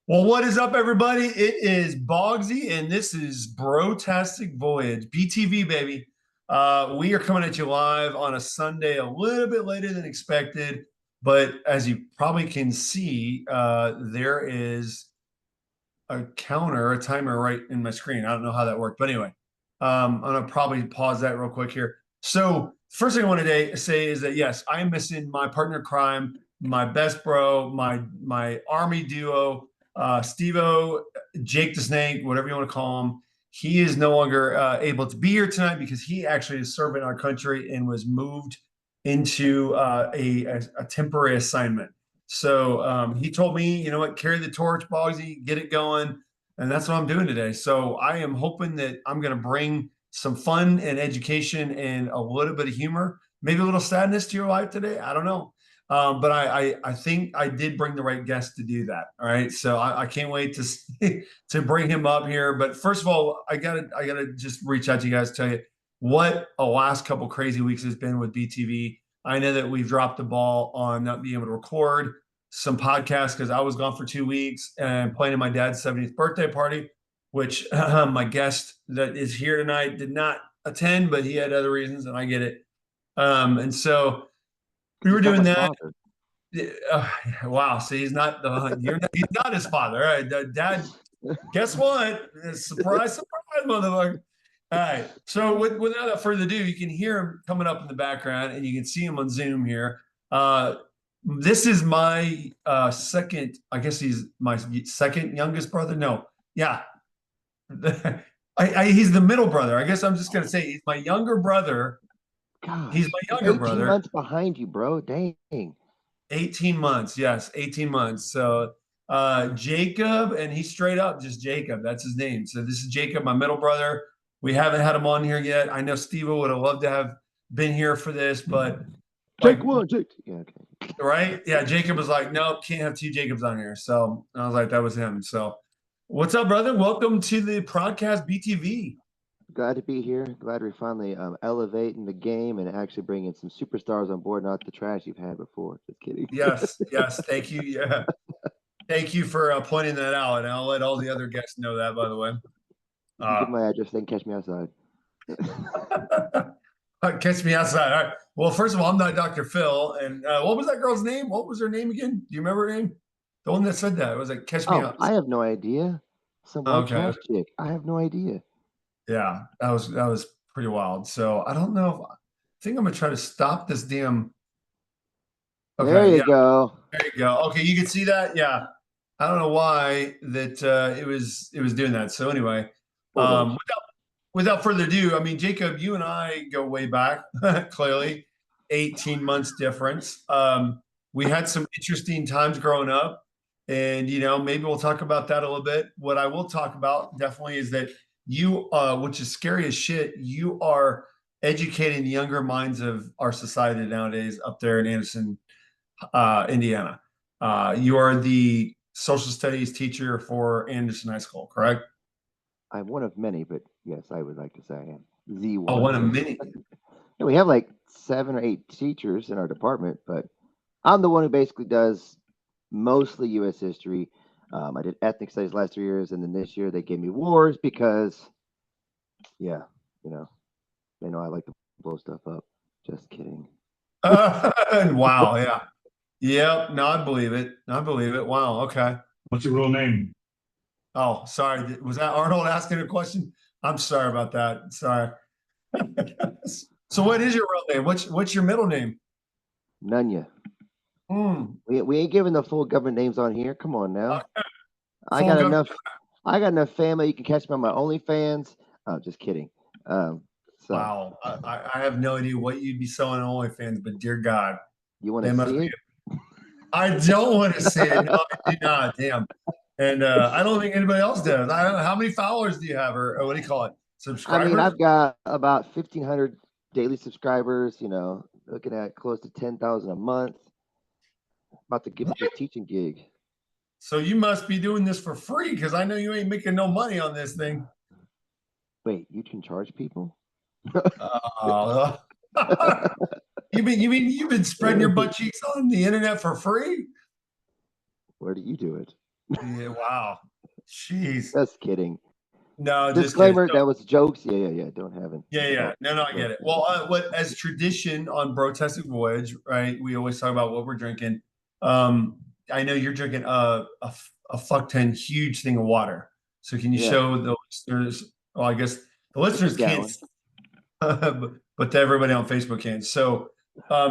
Well, what is up, everybody? It is Boggsy, and this is Brotastic Voyage, BTV, baby. We are coming at you live on a Sunday, a little bit later than expected, but as you probably can see, there is a counter, a timer right in my screen. I don't know how that worked, but anyway, I'm gonna probably pause that real quick here. So, first thing I want to say is that yes, I am missing my partner in crime, my best bro, my army duo, Steve-O, Jake the Snake, whatever you want to call him. He is no longer able to be here tonight because he actually is serving our country and was moved into a temporary assignment. So he told me, you know what, carry the torch, Boggsy, get it going. And that's what I'm doing today. So I am hoping that I'm going to bring some fun and education and a little bit of humor, maybe a little sadness to your life today. I don't know. But I think I did bring the right guest to do that. All right. So I can't wait to to bring him up here. But first of all, I gotta just reach out to you guys, tell you what a last couple crazy weeks has been with BTV. I know that we've dropped the ball on not being able to record some podcasts because I was gone for 2 weeks and planning my dad's 70th birthday party, which my guest that is here tonight did not attend, but he had other reasons, and I get it. And so we were doing that. Uh, wow. See, he's not he's not his father. All right, Dad. Guess what? Surprise, surprise, motherfucker. All right. So without further ado, you can hear him coming up in the background, and you can see him on Zoom here. This is my second. I guess he's my second youngest brother. No, yeah. He's the middle brother. I guess I'm just gonna say he's my younger brother. Gosh, He's my he's younger 18 brother. months behind you, bro. Dang. 18 months. Yes, 18 months. So Jacob, and he's straight up just Jacob. That's his name. So this is Jacob, my middle brother. We haven't had him on here yet. I know Steve would have loved to have been here for this, but Jake like, one, Jake. Yeah, okay. right? Yeah, Jacob was like, nope, can't have two Jacobs on here. So I was like, that was him. So what's up, brother? Welcome to the podcast BTV. Glad to be here. Glad we're finally elevating the game and actually bringing some superstars on board, not the trash you've had before. Just kidding. Yes, yes. Thank you. Yeah. Thank you for pointing that out. And I'll let all the other guests know that, by the way. You can give my address, then catch me outside. Catch me outside. All right. Well, first of all, I'm not Dr. Phil. And what was that girl's name? What was her name again? Do you remember her name? The one that said that. It was like, catch me Oh, out. I have no idea. Some white Okay. trash chick. I have no idea. Yeah, that was pretty wild. So I don't know if I think I'm gonna try to stop this damn. There Okay, you yeah, go. there you go. Okay, you can see that. Yeah. I don't know why that it was doing that. So anyway, Photos. without further ado, I mean, Jacob, you and I go way back, clearly, 18 months difference. We had some interesting times growing up, and maybe we'll talk about that a little bit. What I will talk about definitely is that you, which is scary as shit, you are educating the younger minds of our society nowadays up there in Anderson, Indiana. You are the social studies teacher for Anderson High School, correct? I'm one of many, but yes, I would like to say I am the Oh, one of one. many. And we have like 7 or 8 teachers in our department, but I'm the one who basically does mostly U.S. history. I did ethnic studies last 3 years, and then this year they gave me wars because, yeah, you know, they know I like to blow stuff up. Just kidding. Wow, yeah. Yep, no, I believe it. I believe it. Wow, okay. What's your real name? Oh, sorry. Was that Arnold asking a question? I'm sorry about that. Sorry. So what is your real name? What's your middle name? Nunya. Hmm. We ain't giving the full government names on here. Come on now. I Full got government. enough. I got enough family. You can catch me on my OnlyFans. Oh, just kidding. Um, so Wow. I have no idea what you'd be selling on OnlyFans, but dear God, you want they to must see be. it? I don't want to see it. No, I do not. Damn. And I don't think anybody else does. I don't know. How many followers do you have, or what do you call it? I mean, Subscribers? I've got about 1,500 daily subscribers. Looking at close to 10,000 a month. About to give up this What? teaching gig. So you must be doing this for free because I know you ain't making no money on this thing. Wait, you can charge people? Uh, you mean you've been spreading your butt cheeks on the internet for free? Where do you do it? Yeah, wow. Jeez. Just kidding. No, just kidding. Disclaimer, that was jokes. Yeah. Don't have an Yeah, yeah. adult No, no, I get jokes it. in Well, this. what as tradition on Brotastic Voyage, right? We always talk about what we're drinking. I know you're drinking a fuck ton huge thing of water. So can you Yeah, show the listeners? Well, I guess the it's a listeners can't, gallon. but everybody on Facebook can. So,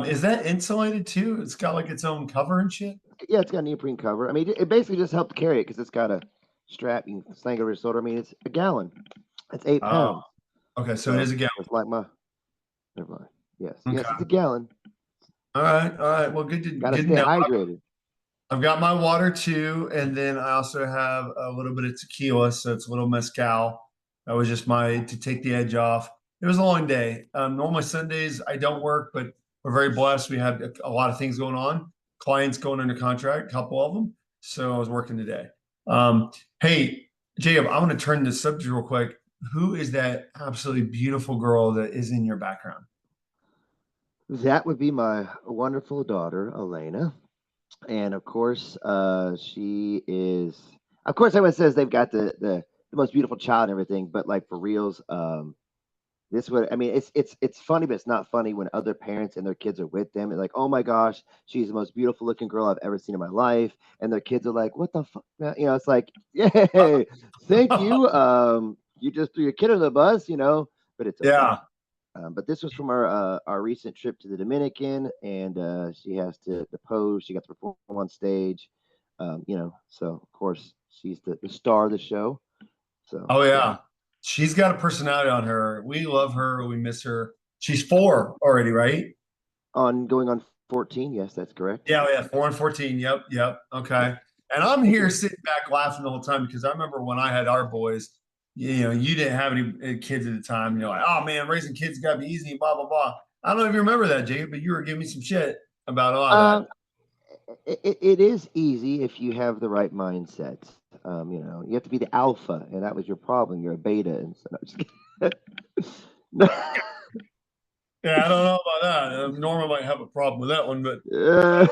is that insulated too? It's got like its own cover and shit. Yeah, it's got a neoprene cover. I mean, it basically just helped carry it because it's got a strap you can sling over your shoulder. I mean, it's a gallon. It's eight Oh, pounds. okay. So it is So a gallon. it's like my. Never mind. Yes, it's a Okay. gallon. All right. All right. Well, Got to good to stay know. hydrated. I've got my water too, and then I also have a little bit of tequila, so it's a little mezcal. That was just my to take the edge off. It was a long day. Normally Sundays I don't work, but we're very blessed. We had a lot of things going on. Clients going under contract, a couple of them. So I was working today. Hey, Jacob, I want to turn this subject real quick. Who is that absolutely beautiful girl that is in your background? That would be my wonderful daughter, Elena. And of course, she is. Of course, everyone says they've got the most beautiful child and everything, but like for reals, this would. I mean, it's funny, but it's not funny when other parents and their kids are with them. And like, oh my gosh, she's the most beautiful looking girl I've ever seen in my life, and their kids are like, what the fuck? You know, it's like, yay, thank you. You just threw your kid on the bus, but it's okay. Yeah. But this was from our recent trip to the Dominican, and she has to pose. She got to perform on stage, So of course she's the star of the show. So Oh yeah, yeah. She's got a personality on her. We love her. We miss her. She's 4 already, right? on going on 14. Yes, that's correct. Yeah, yeah, 4 and 14. Yep, yep. Yeah. Okay. And I'm Thank here you. sitting back laughing the whole time because I remember when I had our boys, you know, you didn't have any kids at the time. And you're like, oh man, raising kids got to be easy, blah, blah, blah. I don't know if you remember that, Jacob, but you were giving me some shit about a lot of that. Um, it is easy if you have the right mindset. You have to be the alpha, and that was your problem. You're a beta, and so no, just kidding. Yeah, I don't know about that. Norma might have a problem with that one, but Uh,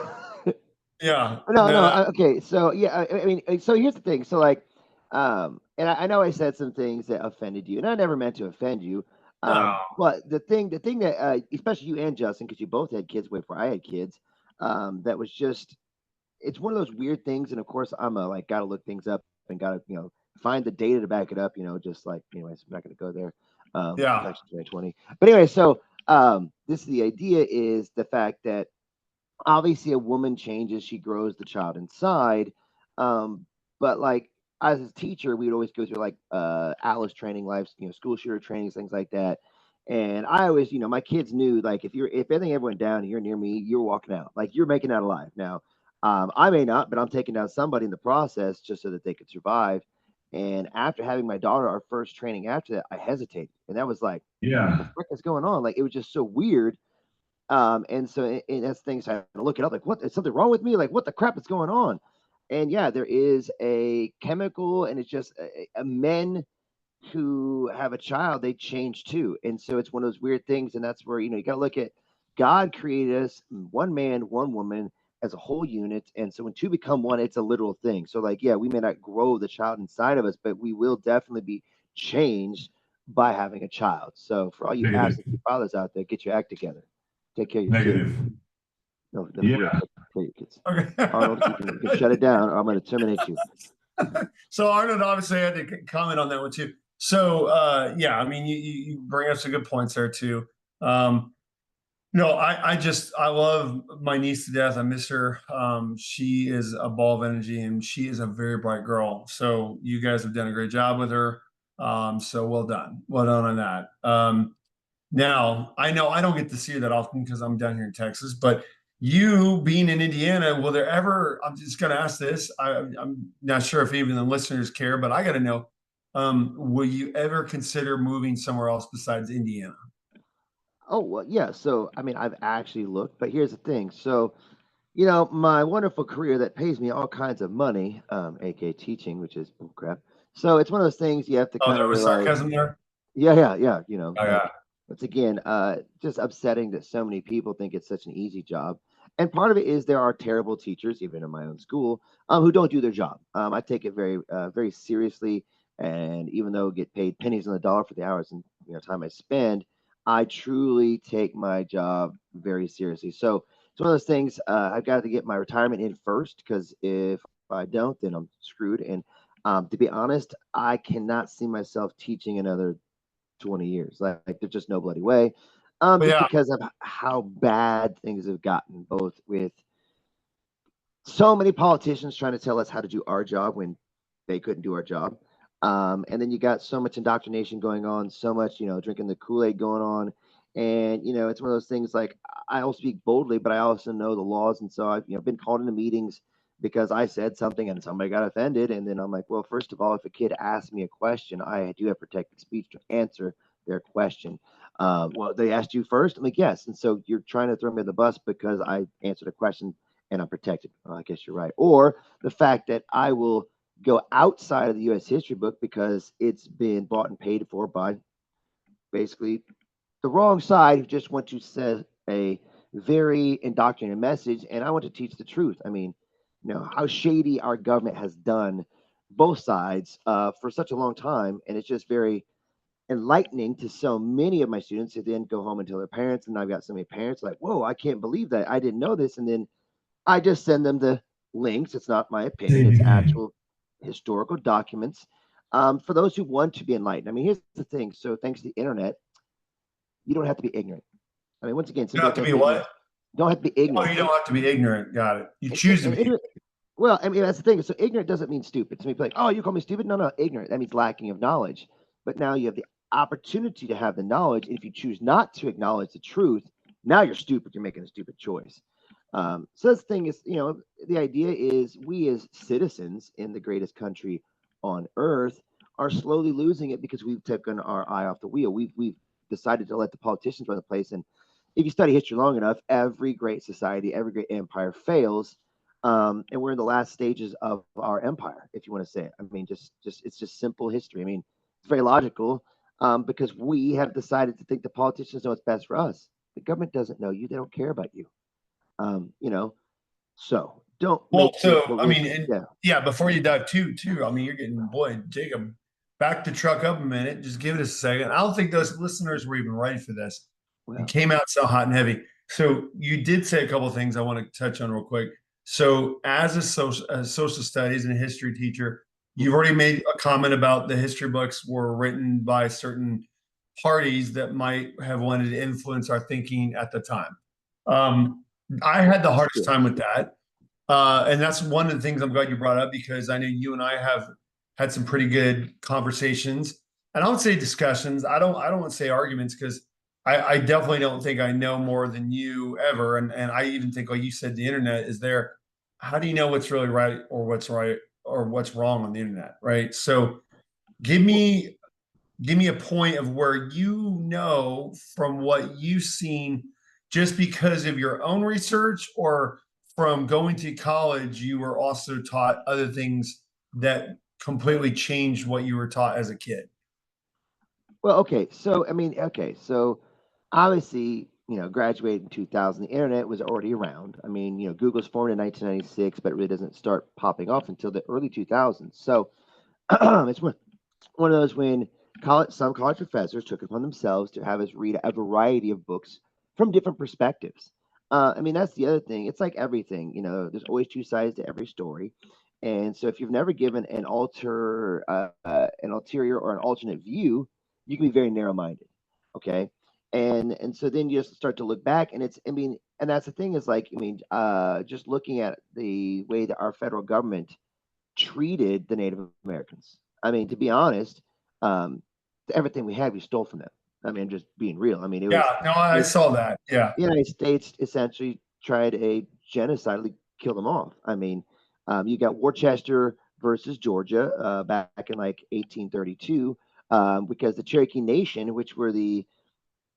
yeah, no. no, Okay, so yeah, I mean, so here's the thing. So like, and I know I said some things that offended you, and I never meant to offend you. no. But the thing that, especially you and Justin, because you both had kids way before I had kids, that was just, it's one of those weird things. And of course, I'm a like, gotta look things up and gotta, find the data to back it up. Just like, anyways, I'm not gonna go there. It's Yeah. actually 2020. But anyway, so this is the idea is the fact that obviously a woman changes, she grows the child inside, but like as a teacher we'd always go through like alice training, life, school shooter trainings, things like that. And I always, my kids knew, like, if anything ever went down and you're near me, you're walking out, like you're making out alive. Now I may not, but I'm taking down somebody in the process just so that they could survive. And after having my daughter, our first training after that, I hesitated, and that was like, what the Yeah. frick is going on? Like, it was just so weird. And so as things, I had to look it up, like, what, is something wrong with me? Like, what the crap is going on? And yeah, there is a chemical, and it's just men who have a child, they change too. And so it's one of those weird things. And that's where, you got to look at, God created us one man, one woman, as a whole unit. And so when two become one, it's a literal thing. So, like, yeah, we may not grow the child inside of us, but we will definitely be changed by having a child. So for all you Negative. absentee fathers out there, get your act together. Take care of your kids. Negative. No, for real, Yeah. take care of your kids. Okay. Arnold, you can shut it down, or I'm going to terminate you. So Arnold obviously had to comment on that one too. So yeah, I mean, you bring up some good points there too. Um, no, I love my niece to death. I miss her. She is a ball of energy, and she is a very bright girl. So you guys have done a great job with her. So well done on that. Now, I know I don't get to see her that often because I'm down here in Texas, but you being in Indiana, will there ever, I'm just going to ask this. I'm not sure if even the listeners care, but I got to know, will you ever consider moving somewhere else besides Indiana? Oh, well, yeah. So, I mean, I've actually looked, but here's the thing. So, my wonderful career that pays me all kinds of money, aka teaching, which is crap. So it's one of those things you have to Oh, kind there of was realize. sarcasm there. Yeah. Oh, Like, yeah. once again, just upsetting that so many people think it's such an easy job. And part of it is there are terrible teachers, even in my own school, who don't do their job. I take it very seriously, and even though I get paid pennies on the dollar for the hours and time I spend, I truly take my job very seriously. So it's one of those things. I've got to get my retirement in first, because if I don't, then I'm screwed. And to be honest, I cannot see myself teaching another 20 years. Like there's just no bloody way. But Just yeah, because of how bad things have gotten, both with so many politicians trying to tell us how to do our job when they couldn't do our job. And then you got so much indoctrination going on, so much, drinking the Kool-Aid going on. And, it's one of those things like I'll speak boldly, but I also know the laws. And so I've, been called into meetings because I said something and somebody got offended. And then I'm like, well, first of all, if a kid asks me a question, I do have protected speech to answer their question. Well, they asked you first. I'm like, yes. And so you're trying to throw me on the bus because I answered a question and I'm protected. Well, I guess you're right. Or the fact that I will go outside of the U.S. history book because it's been bought and paid for by basically the wrong side who just want to say a very indoctrinated message, and I want to teach the truth. I mean, how shady our government has done both sides for such a long time, and it's just very enlightening to so many of my students who then go home and tell their parents. And I've got so many parents like, whoa, I can't believe that, I didn't know this. And then I just send them the links. It's not my opinion, it's actual historical documents for those who want to be enlightened. I mean, here's the thing. So, thanks to the internet, you don't have to be ignorant. I mean, once again, you some don't people have to think be that what? you don't have to be Oh, ignorant. you don't have to be ignorant. Got it. You And, choose to and be. ignorant, well, I mean, that's the thing. So, ignorant doesn't mean stupid. Some people are like, oh, you call me stupid? No, no, ignorant. That means lacking of knowledge. But now you have the opportunity to have the knowledge. And if you choose not to acknowledge the truth, now you're stupid. You're making a stupid choice. So this thing is, the idea is we as citizens in the greatest country on earth are slowly losing it because we've taken our eye off the wheel. We've decided to let the politicians run the place. And if you study history long enough, every great society, every great empire fails. And we're in the last stages of our empire, if you want to say it. I mean, just it's just simple history. I mean, it's very logical because we have decided to think the politicians know what's best for us. The government doesn't know you; they don't care about you. Um, you know, so don't Well, make the so I risk. mean, and Yeah. yeah, before you dive too, I mean, you're getting boy, Jacob, back the truck up a minute. Just give it a second. I don't think those listeners were even ready for this. It Well, came out so hot and heavy. So you did say a couple of things I want to touch on real quick. So as a social studies and a history teacher, you've mhm, already made a comment about the history books were written by certain parties that might have wanted to influence our thinking at the time. Um, I had the hardest still. time with that. And that's one of the things I'm glad you brought up because I know you and I have had some pretty good conversations. And I don't say discussions. I don't want to say arguments because I definitely don't think I know more than you ever. And I even think, like you said, the internet is there. How do you know what's really right or what's wrong on the internet? Right. So give Well, me give me a point of where you know from what you've seen just because of your own research or from going to college you were also taught other things that completely changed what you were taught as a kid. well, okay. So I mean, okay. So obviously, graduated in 2000. The internet was already around. I mean, Google's formed in 1996, but it really doesn't start popping off until the early 2000s. So it's one of those when some college professors took it upon themselves to have us read a variety of books from different perspectives. I mean, that's the other thing. It's like everything, there's always two sides to every story. And so if you've never given an ulterior or an alternate view, you can be very narrow-minded. Okay. And so then you just start to look back and I mean, and that's the thing is like, I mean, just looking at the way that our federal government treated the Native Americans. I mean, to be honest, um, everything we had, we stole from them. I mean, just being real. I mean, it was Yeah, no, I the saw that. Yeah. United States essentially tried a genocidally kill them off. I mean, you got Worcester versus Georgia back in like 1832, because the Cherokee Nation, which were the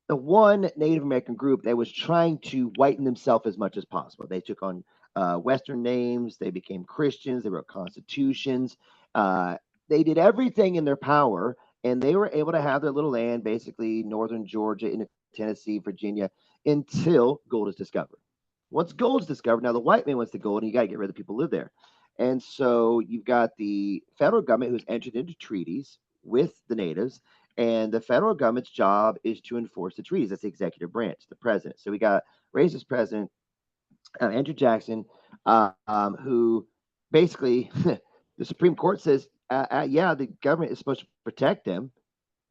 one Native American group that was trying to whiten themselves as much as possible. They took on Western names, they became Christians, they wrote constitutions, uh, they did everything in their power, and they were able to have their little land, basically northern Georgia into Tennessee, Virginia, until gold is discovered. Once gold's discovered, now the white man wants the gold, and you got to get rid of the people who live there. And so you've got the federal government who's entered into treaties with the natives, and the federal government's job is to enforce the treaties. That's the executive branch, the president. So we got racist president Andrew Jackson, who basically the Supreme Court says, yeah, the government is supposed to protect them,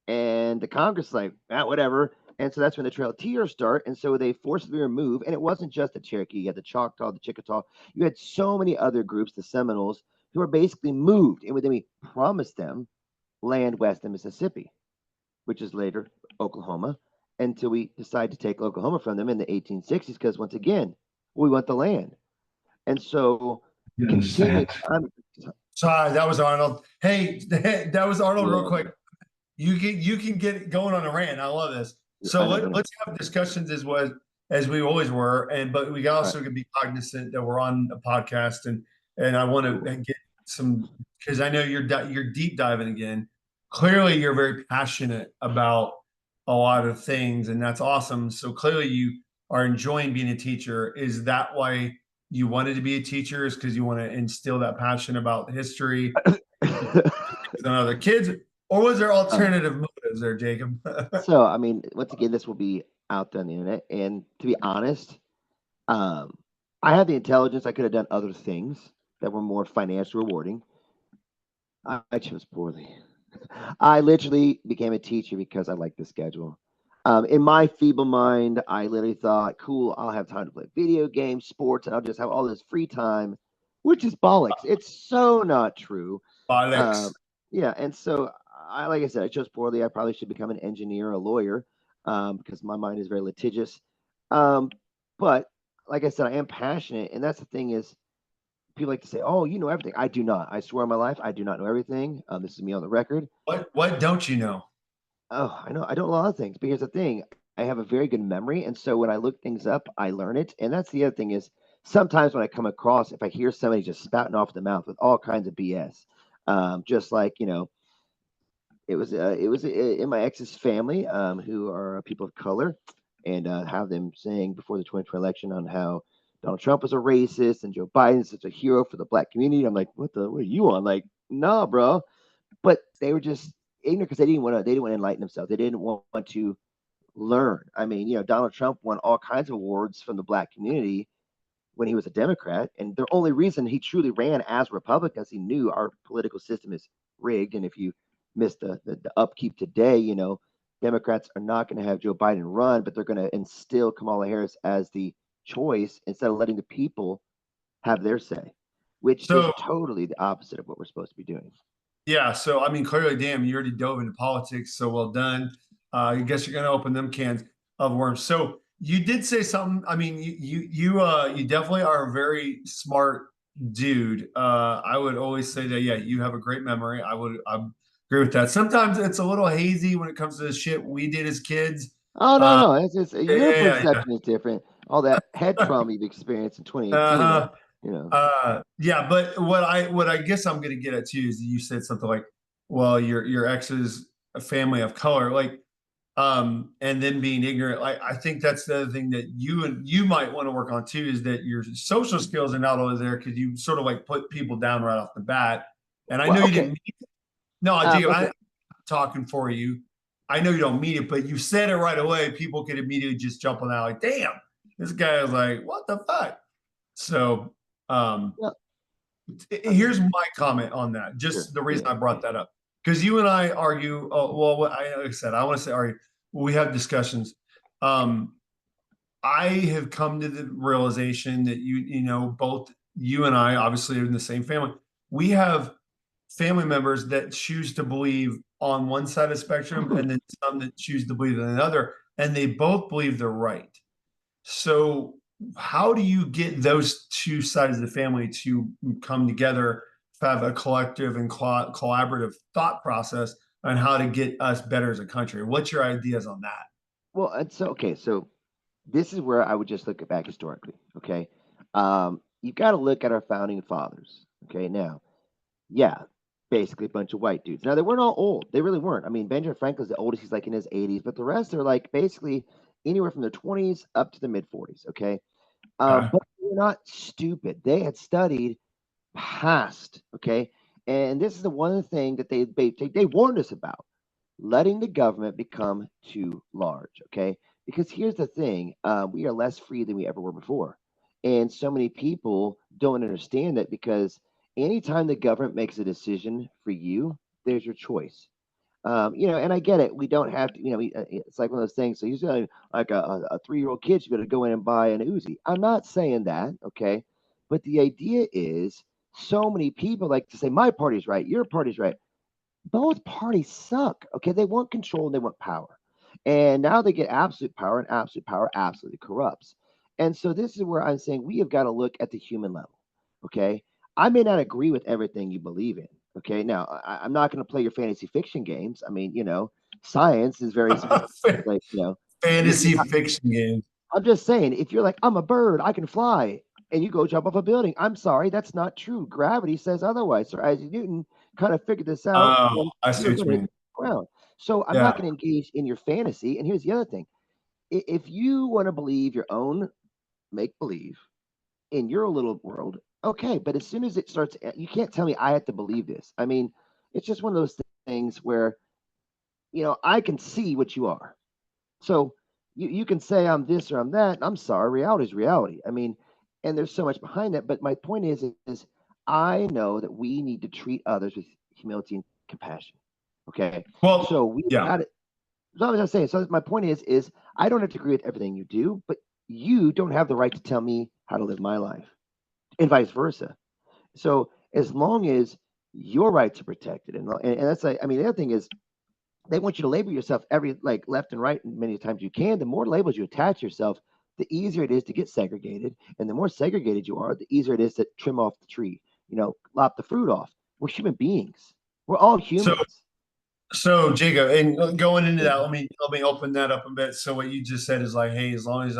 and the Congress is like, whatever. And so that's when the Trail of Tears start. And so they forcibly remove, and it wasn't just the Cherokee, you had the Choctaw, the Chickasaw, you had so many other groups, the Seminoles, who were basically moved. And then we promised them land west of Mississippi, which is later Oklahoma, until we decide to take Oklahoma from them in the 1860s, because once again, we want the land. And so You continue. understand? Sorry, that was Arnold. Hey, that was Arnold. Real Yeah, quick, you can get going on a rant. I love this. So I know. let's have discussions as we always were, but we also can be cognizant that we're on a podcast, and I want to get some, because I know you're deep diving again. Clearly, you're very passionate about a lot of things, and that's awesome. So clearly, you are enjoying being a teacher. Is that why you wanted to be a teacher? Is because you want to instill that passion about history and other kids, or was there alternative motives there, Jacob? So, I mean, once again, this will be out there on the internet. And to be honest, um, I had the intelligence. I could have done other things that were more financially rewarding. I chose poorly. I literally became a teacher because I liked the schedule. In my feeble mind, I literally thought, cool, I'll have time to play video games, sports, and I'll just have all this free time, which is bollocks. It's so not true. Um, Alex. yeah, and so like I said, I chose poorly. I probably should become an engineer or a lawyer, because my mind is very litigious. Um, but like I said, I am passionate, and that's the thing is, people like to say, "Oh, you know everything." I do not. I swear on my life, I do not know everything. This is me on the record. What don't you know? Oh, I know. I know a lot of things. But here's the thing: I have a very good memory, and so when I look things up, I learn it. And that's the other thing is, sometimes when I come across, if I hear somebody just spouting off the mouth with all kinds of BS, just like it was in my ex's family, who are people of color, and have them saying before the 2020 election on how Donald Trump was a racist and Joe Biden is such a hero for the black community. I'm like, what are you on? Like, nah, bro. But they were just ignorant because they didn't want to enlighten themselves. They didn't want to learn. I mean, Donald Trump won all kinds of awards from the black community when he was a Democrat, and the only reason he truly ran as Republican is he knew our political system is rigged. And if you miss the upkeep today, Democrats are not going to have Joe Biden run, but they're going to instill Kamala Harris as the choice instead of letting the people have their say, which is So totally the opposite of what we're supposed to be doing. yeah, so I mean, clearly, damn, you already dove into politics, so well done. I guess you're gonna open them cans of worms. So you did say something. I mean, you definitely are a very smart dude. I would always say that. Yeah, you have a great memory. I agree with that. Sometimes it's a little hazy when it comes to the shit we did as kids. Oh no, Uh, no, it's your yeah. perception is different. All that head trauma you've experienced in 2018, Uh, you know. yeah, but what I guess I'm gonna get at too is you said something like, well, your ex is a family of color, like, and then being ignorant. Like, I think that's the other thing that you might want to work on too, is that your social skills are not always there because you sort of like put people down right off the bat. And I Well, know you okay, didn't mean it. No, Jacob, okay. I'm talking for you. I know you don't mean it, but you said it right away. People could immediately just jump on that, like, damn, this guy is like, what the fuck? So, um, Well, here's my comment on that. sure, Just the reason yeah, I brought that up, because you and I argue. Well, like I said, I want to say argue. We have discussions. Um, I have come to the realization that both you and I obviously are in the same family. We have family members that choose to believe on one side of the spectrum, and then some that choose to believe in another, and they both believe they're right. So, how do you get those two sides of the family to come together, to have a collective and collaborative thought process on how to get us better as a country? What's your ideas on that? well, it's okay. So this is where I would just look at back historically. Okay, you've got to look at our founding fathers. Okay, now, yeah, basically a bunch of white dudes. Now they weren't all old. They really weren't. I mean, Benjamin Franklin's the oldest. He's like in his 80s, but the rest are like basically anywhere from their 20s up to the mid 40s. Okay, Okay. But they're not stupid. They had studied past, okay? And this is the one thing that they warned us about, letting the government become too large, okay? Because here's the thing, we are less free than we ever were before. And so many people don't understand that because anytime the government makes a decision for you, there's your choice. And I get it. We don't have to, it's like one of those things. So you say, like a 3-year-old kid should be able to go in and buy an Uzi. I'm not saying that, okay? But the idea is so many people like to say, my party's right, your party's right. Both parties suck, okay? They want control and they want power. And now they get absolute power, and absolute power absolutely corrupts. And so this is where I'm saying we have got to look at the human level, okay? I may not agree with everything you believe in, okay? Now, I'm not going to play your fantasy fiction games. I mean, science is very sophisticated. Like, Fantasy fiction game. I'm just saying, if you're like, I'm a bird, I can fly, and you go jump off a building, I'm sorry, that's not true. Gravity says otherwise. Sir Isaac Newton kind of figured this out. Oh, When I see you're what going you to hit mean. the ground. So I'm Yeah. not going to engage in your fantasy. And here's the other thing: if you want to believe your own make believe in your little world, okay. But as soon as it starts, you can't tell me I have to believe this. I mean, it's just one of those things where I can see what you are. So you can say I'm this or I'm that. I'm sorry, reality is reality. I mean, and there's so much behind that. But my point is I know that we need to treat others with humility and compassion. Okay. So Well, we yeah. got it. So I was saying, so my point is I don't have to agree with everything you do, but you don't have the right to tell me how to live my life, and vice versa. So as long as your rights are protected, and that's like, I mean, the other thing is they want you to label yourself every like left and right many times you can. The more labels you attach yourself, the easier it is to get segregated, and the more segregated you are, the easier it is to trim off the tree. Lop the fruit off. We're human beings. We're all So humans. So Jacob, and going into Yeah. that, let me open that up a bit. So what you just said is like, hey, as long as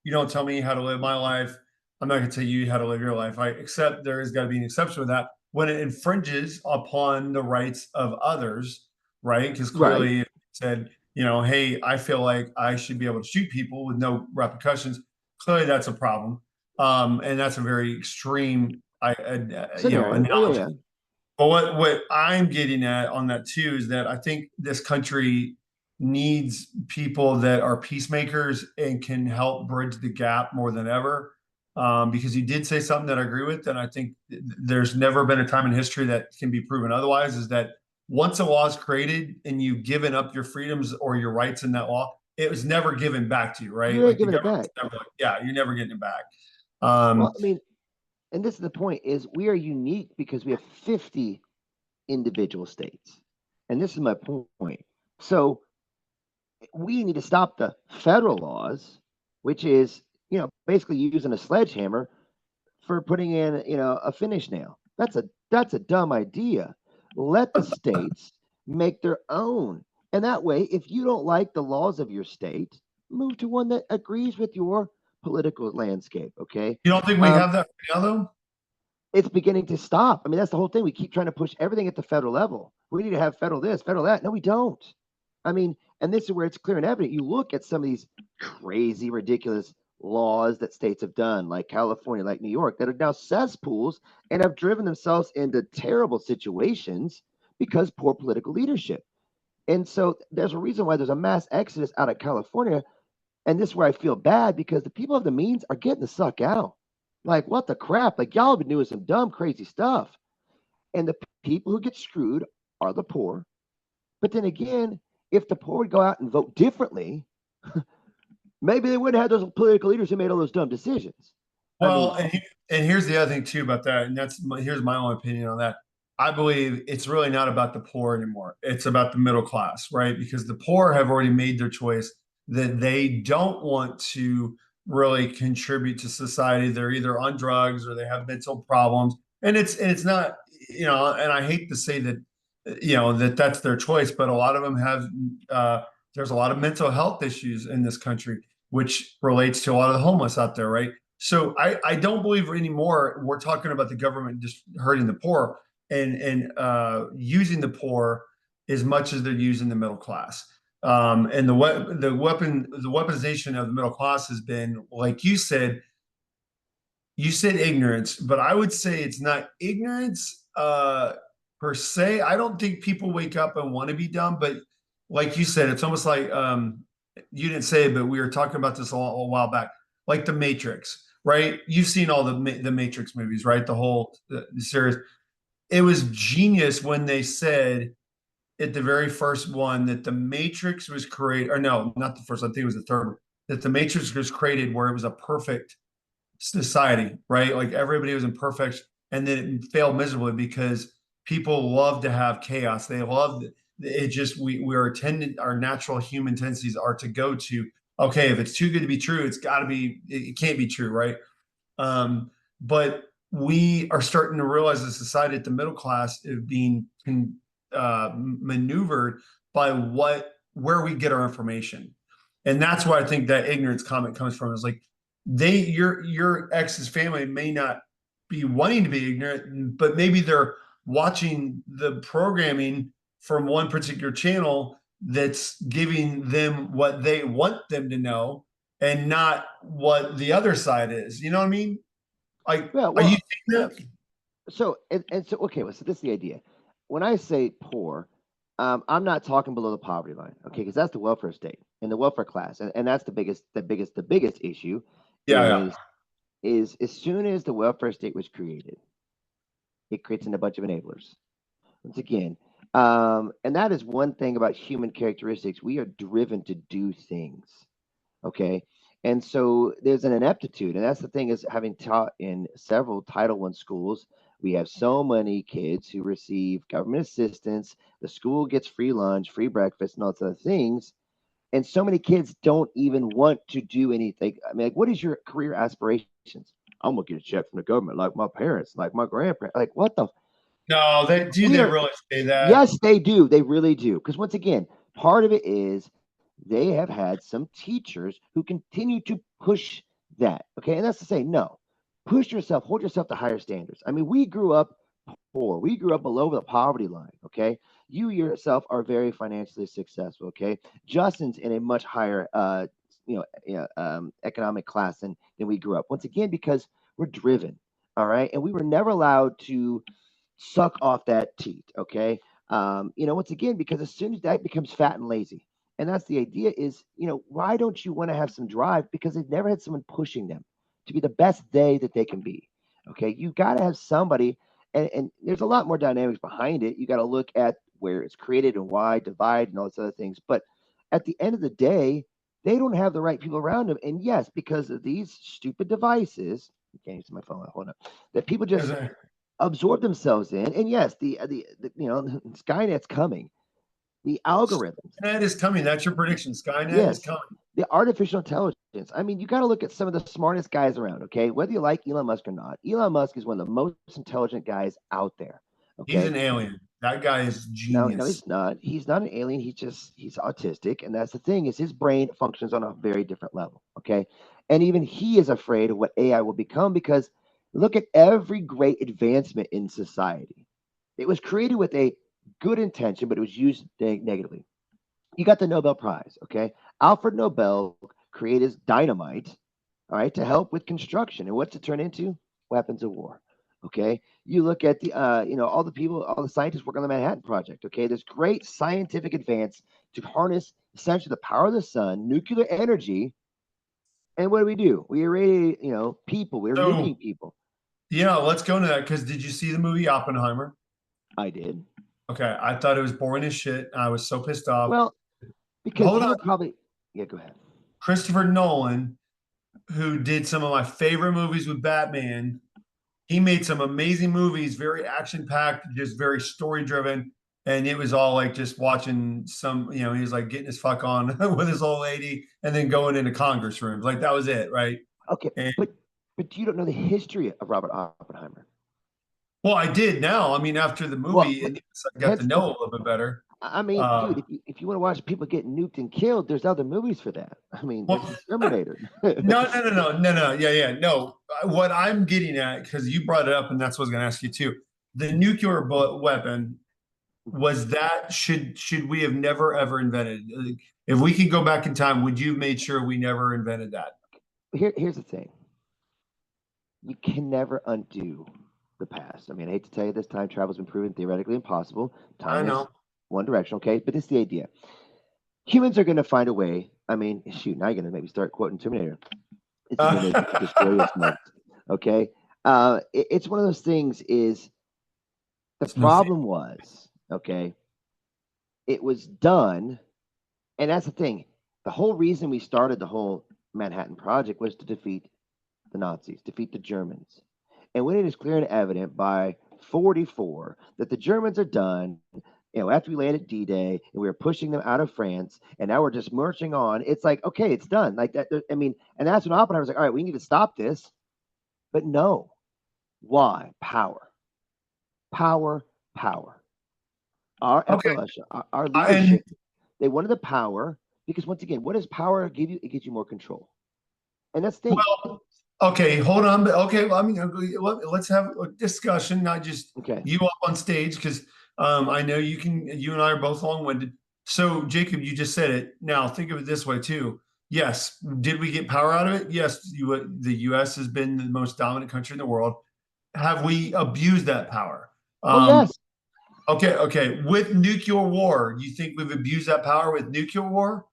you don't tell me how to live my life, I'm not going to tell you how to live your life. I accept there has got to be an exception with that when it infringes upon the rights of others, right? Because Right. clearly it said, hey, I feel like I should be able to shoot people with no repercussions. Clearly, that's a problem, and that's a very extreme, Scenario. Yeah, yeah, analogy. yeah. But what I'm getting at on that too is that I think this country needs people that are peacemakers and can help bridge the gap more than ever. Because you did say something that I agree with, and I think there's never been a time in history that can be proven otherwise. Is that once a law is created and you've given up your freedoms or your rights in that law, it was never given back to you, right? You ain't Like the giving it back. government's never like, yeah, you're never getting it back. Well, Um, I mean, and this is the point: is we are unique because we have 50 individual states, and this is my point. So we need to stop the federal laws, which is basically using a sledgehammer for putting in a finish nail. That's a dumb idea. Let the states make their own, and that way, if you don't like the laws of your state, move to one that agrees with your political landscape. Okay. you don't think we um, have that right now, though? it's beginning to stop. I mean, that's the whole thing. We keep trying to push everything at the federal level. We need to have federal this, federal that. No, we don't. I mean, and this is where it's clear and evident. You look at some of these crazy, ridiculous laws that states have done, like California, like New York, that are now cesspools and have driven themselves into terrible situations because poor political leadership. And so there's a reason why there's a mass exodus out of California. And this is where I feel bad because the people of the means are getting the suck out. Like, what the crap? Like, y'all have been doing some dumb, crazy stuff. And the people who get screwed are the poor. But then again, if the poor would go out and vote differently, maybe they wouldn't have those political leaders who made all those dumb decisions. I Well, mean, and here's the other thing too about that, and here's my own opinion on that. I believe it's really not about the poor anymore. It's about the middle class, right? Because the poor have already made their choice that they don't want to really contribute to society. They're either on drugs or they have mental problems, and it's not, and I hate to say that, that that's their choice, but a lot of them have. There's a lot of mental health issues in this country, which relates to a lot of the homeless out there, right? So I don't believe anymore we're talking about the government just hurting the poor and using the poor as much as they're using the middle class. And the weaponization of the middle class has been, like you said, you said ignorance, but I would say it's not ignorance per se. I don't think people wake up and want to be dumb, but like you said, it's almost like you didn't say it, but we were talking about this a while back, like the Matrix, right? You've seen all the Matrix movies, right? The series. It was genius when they said at the very first one that the Matrix was created, or no, not the first. I think it was the third one. That the Matrix was created where it was a perfect society, right? Like everybody was imperfect, and then it failed miserably because people love to have chaos. They love it. Just we're tending our natural human tendencies are to go to okay, if it's too good to be true, it's got to be. It can't be true, right? But we are starting to realize as a society that the middle class is being maneuvered by where we get our information, and that's why I think that ignorance comment comes from. Is like your ex's family may not be wanting to be ignorant, but maybe they're watching the programming from one particular channel that's giving them what they want them to know and not what the other side is. You know what I mean? Like, Yeah, are you well, seeing that? so okay, well, so this is the idea. When I say poor, I'm not talking below the poverty line, okay, because that's the welfare state and the welfare class, and that's the biggest issue Yeah, yeah. is as soon as the welfare state was created, it creates a bunch of enablers. Once again, and that is one thing about human characteristics. We are driven to do things. Okay. And so there's an ineptitude. And that's the thing is having taught in several Title I schools, we have so many kids who receive government assistance. The school gets free lunch, free breakfast, and all those other things. And so many kids don't even want to do anything. I mean, like, what is your career aspirations? I'm gonna get a check from the government, like my parents, like my grandparents. Like, what the? No, they do. We They are really say that. Yes, they do. They really do. Because once again, part of it is they have had some teachers who continue to push that. Okay. And that's to say, no, push yourself, hold yourself to higher standards. I mean, we grew up poor, we grew up below the poverty line. Okay. You yourself are very financially successful. Okay. Justin's in a much higher, economic class than we grew up. Once again, because we're driven. All right. And we were never allowed to suck off that teat. Okay. Once again, because as soon as that becomes fat and lazy, and that's the idea is, why don't you want to have some drive? Because they've never had someone pushing them to be the best they that they can be. Okay. You got to have somebody, and there's a lot more dynamics behind it. You got to look at where it's created and why, divide, and all those other things. But at the end of the day, they don't have the right people around them. And yes, because of these stupid devices, you can't use my phone, hold on, that people just absorb themselves in. And yes, the Skynet's coming. The algorithms, Skynet is coming. That's your prediction. Skynet is yes, coming. the artificial intelligence. I mean, you got to look at some of the smartest guys around. Okay, whether you like Elon Musk or not, Elon Musk is one of the most intelligent guys out there. He's Okay, an alien. That guy is no, genius. he's not. He's not an alien. He's autistic, and that's the thing is his brain functions on a very different level. Okay, and even he is afraid of what AI will become because look at every great advancement in society. It was created with a good intention, but it was used negatively. You got the Nobel Prize. Okay, Alfred Nobel created dynamite. All right, to help with construction, and what's it turn into? Weapons of war. Okay, you look at all the people, all the scientists working on the Manhattan Project. Okay, this great scientific advance to harness essentially the power of the sun, nuclear energy, and what do? We irradiate, people. We're So, nuking people. yeah, let's go into that because did you see the movie Oppenheimer? I did. Okay, I thought it was boring as shit. I was so pissed off. Well, because Hold you on. were probably, yeah. Go ahead. Christopher Nolan, who did some of my favorite movies with Batman, he made some amazing movies, very action packed, just very story driven. And it was all like just watching he was like getting his fuck on with his old lady and then going into Congress rooms. Like that was it, right? Okay, And but you don't know the history of Robert Oppenheimer. well, I did now. I mean, after the Well, movie, and I got to know a henceforth, little bit better. I mean, dude, Uh, if you want to watch people get nuked and killed, there's other movies for that. I mean, there's well, Exterminator. no. Yeah. No, what I'm getting at, because you brought it up, and that's what I was going to ask you too. The nuclear weapon was that should we have never ever invented? If we could go back in time, would you have made sure we never invented that? Here's the thing. You can never undo the past. I mean, I hate to tell you this, time travel has been proven theoretically impossible. I Time is know. one direction, okay? But this is the idea. Humans are going to find a way. I mean, shoot, now you're going to maybe start quoting Terminator. It's the ability to destroy yourself, okay? It's one of those things is the It's no problem was, okay, it was done, and that's the thing. The whole reason we started the whole Manhattan Project was to defeat the Nazis, defeat the Germans. And when it is clear and evident by 44 that the Germans are done, after we landed D-Day and we were pushing them out of France, and now we're just marching on, it's like, okay, it's done. Like that. I mean, and that's when Oppenheimer was like, all right, we need to stop this. But no, why? Power, power, power. Our okay. FLS, our And leadership, they wanted the power because once again, what does power give you? It gives you more control. And that's the thing. well, okay, hold on. But okay, well, I mean, let's have a discussion, not just Okay. you up on stage, because I know you can. You and I are both long-winded. So, Jacob, you just said it. Now, think of it this way too. Yes, did we get power out of it? Yes, the U.S. has been the most dominant country in the world. Have we abused that power? Oh, Um, yes. okay. With nuclear war, you think we've abused that power with nuclear war?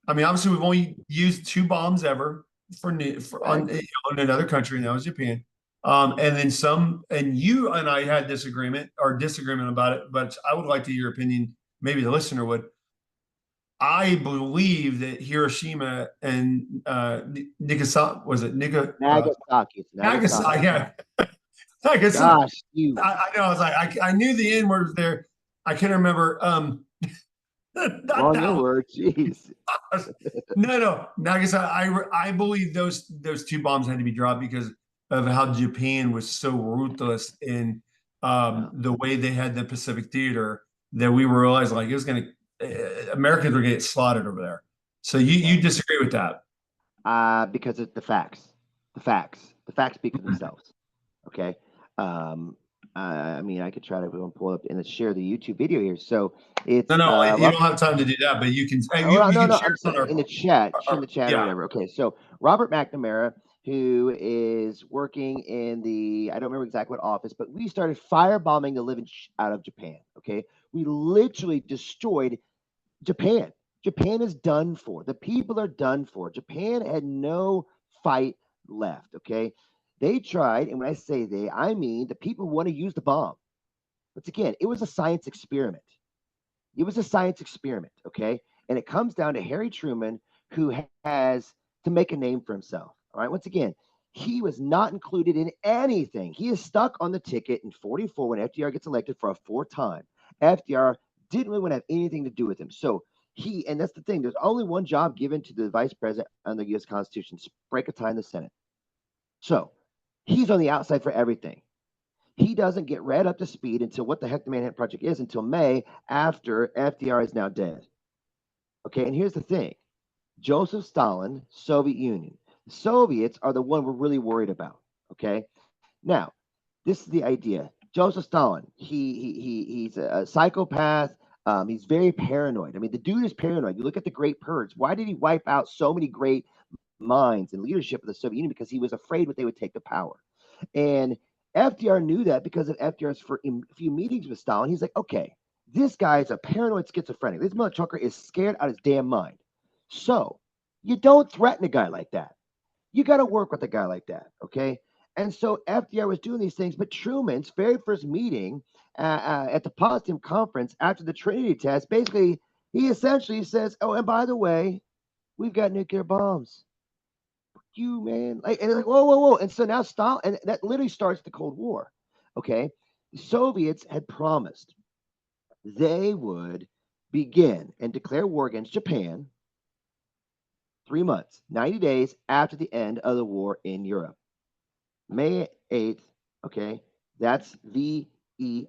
I mean, obviously, we've only used two bombs ever for Right. on another country, and that was Japan. And then some, and you and I had disagreement about it, but I would like to hear your opinion. Maybe the listener would. I believe that Hiroshima and Nagasaki was it Nagasaki. It's Nagasaki. Nagasaki? Yeah, Nagasaki. Gosh, you I know. I was like, I knew the N word was there. I can't remember. Not wrong that N one. word. Jeez. No. Nagasaki. I believe those two bombs had to be dropped because of how Japan was so ruthless in Yeah. the way they had the Pacific Theater that we realized like it was going to Americans were going to get slaughtered over there. So you Okay. disagree with that? Because it's the facts. The facts speak for themselves. Okay. Um, I mean, I could try to pull up and share the YouTube video here. So No, it's no, you don't have time to do that, but you can well, you no, can no, share I'm it on saying in the chat or yeah. whatever. Okay, so Robert McNamara, who is working in the, I don't remember exactly what office, but we started firebombing the living out of Japan. Okay, we literally destroyed Japan. Japan is done for. The people are done for. Japan had no fight left. Okay, they tried, and when I say they, I mean the people want to use the bomb. Once again, it was a science experiment. It was a science experiment, okay? And it comes down to Harry Truman, who has to make a name for himself. All right. Once again, he was not included in anything. He is stuck on the ticket in 44 when FDR gets elected for a fourth time. FDR didn't really want to have anything to do with him. So and that's the thing, there's only one job given to the vice president under the US Constitution: break a tie in the Senate. So he's on the outside for everything. He doesn't get right up to speed until what the heck the Manhattan Project is until May after FDR is now dead. Okay, and here's the thing: Joseph Stalin, Soviet Union. The Soviets are the one we're really worried about. Okay, now this is the idea. Joseph Stalin, he's a psychopath. He's very paranoid. I mean, the dude is paranoid. You look at the Great Purge. Why did he wipe out so many great minds and leadership of the Soviet Union? Because he was afraid what they would take the power. And FDR knew that because of FDR's few meetings with Stalin. He's like, okay, this guy is a paranoid schizophrenic. This motherfucker is scared out of his damn mind. So you don't threaten a guy like that. You got to work with a guy like that, okay? And so FDR was doing these things, but Truman's very first meeting at the Potsdam conference after the Trinity test, basically, he essentially says, oh, and by the way, we've got nuclear bombs. You, man. Like, and it's like, whoa. And so now Stalin, and that literally starts the Cold War, okay? The Soviets had promised they would begin and declare war against Japan 3 months, 90 days after the end of the war in Europe. May 8th, okay, that's VE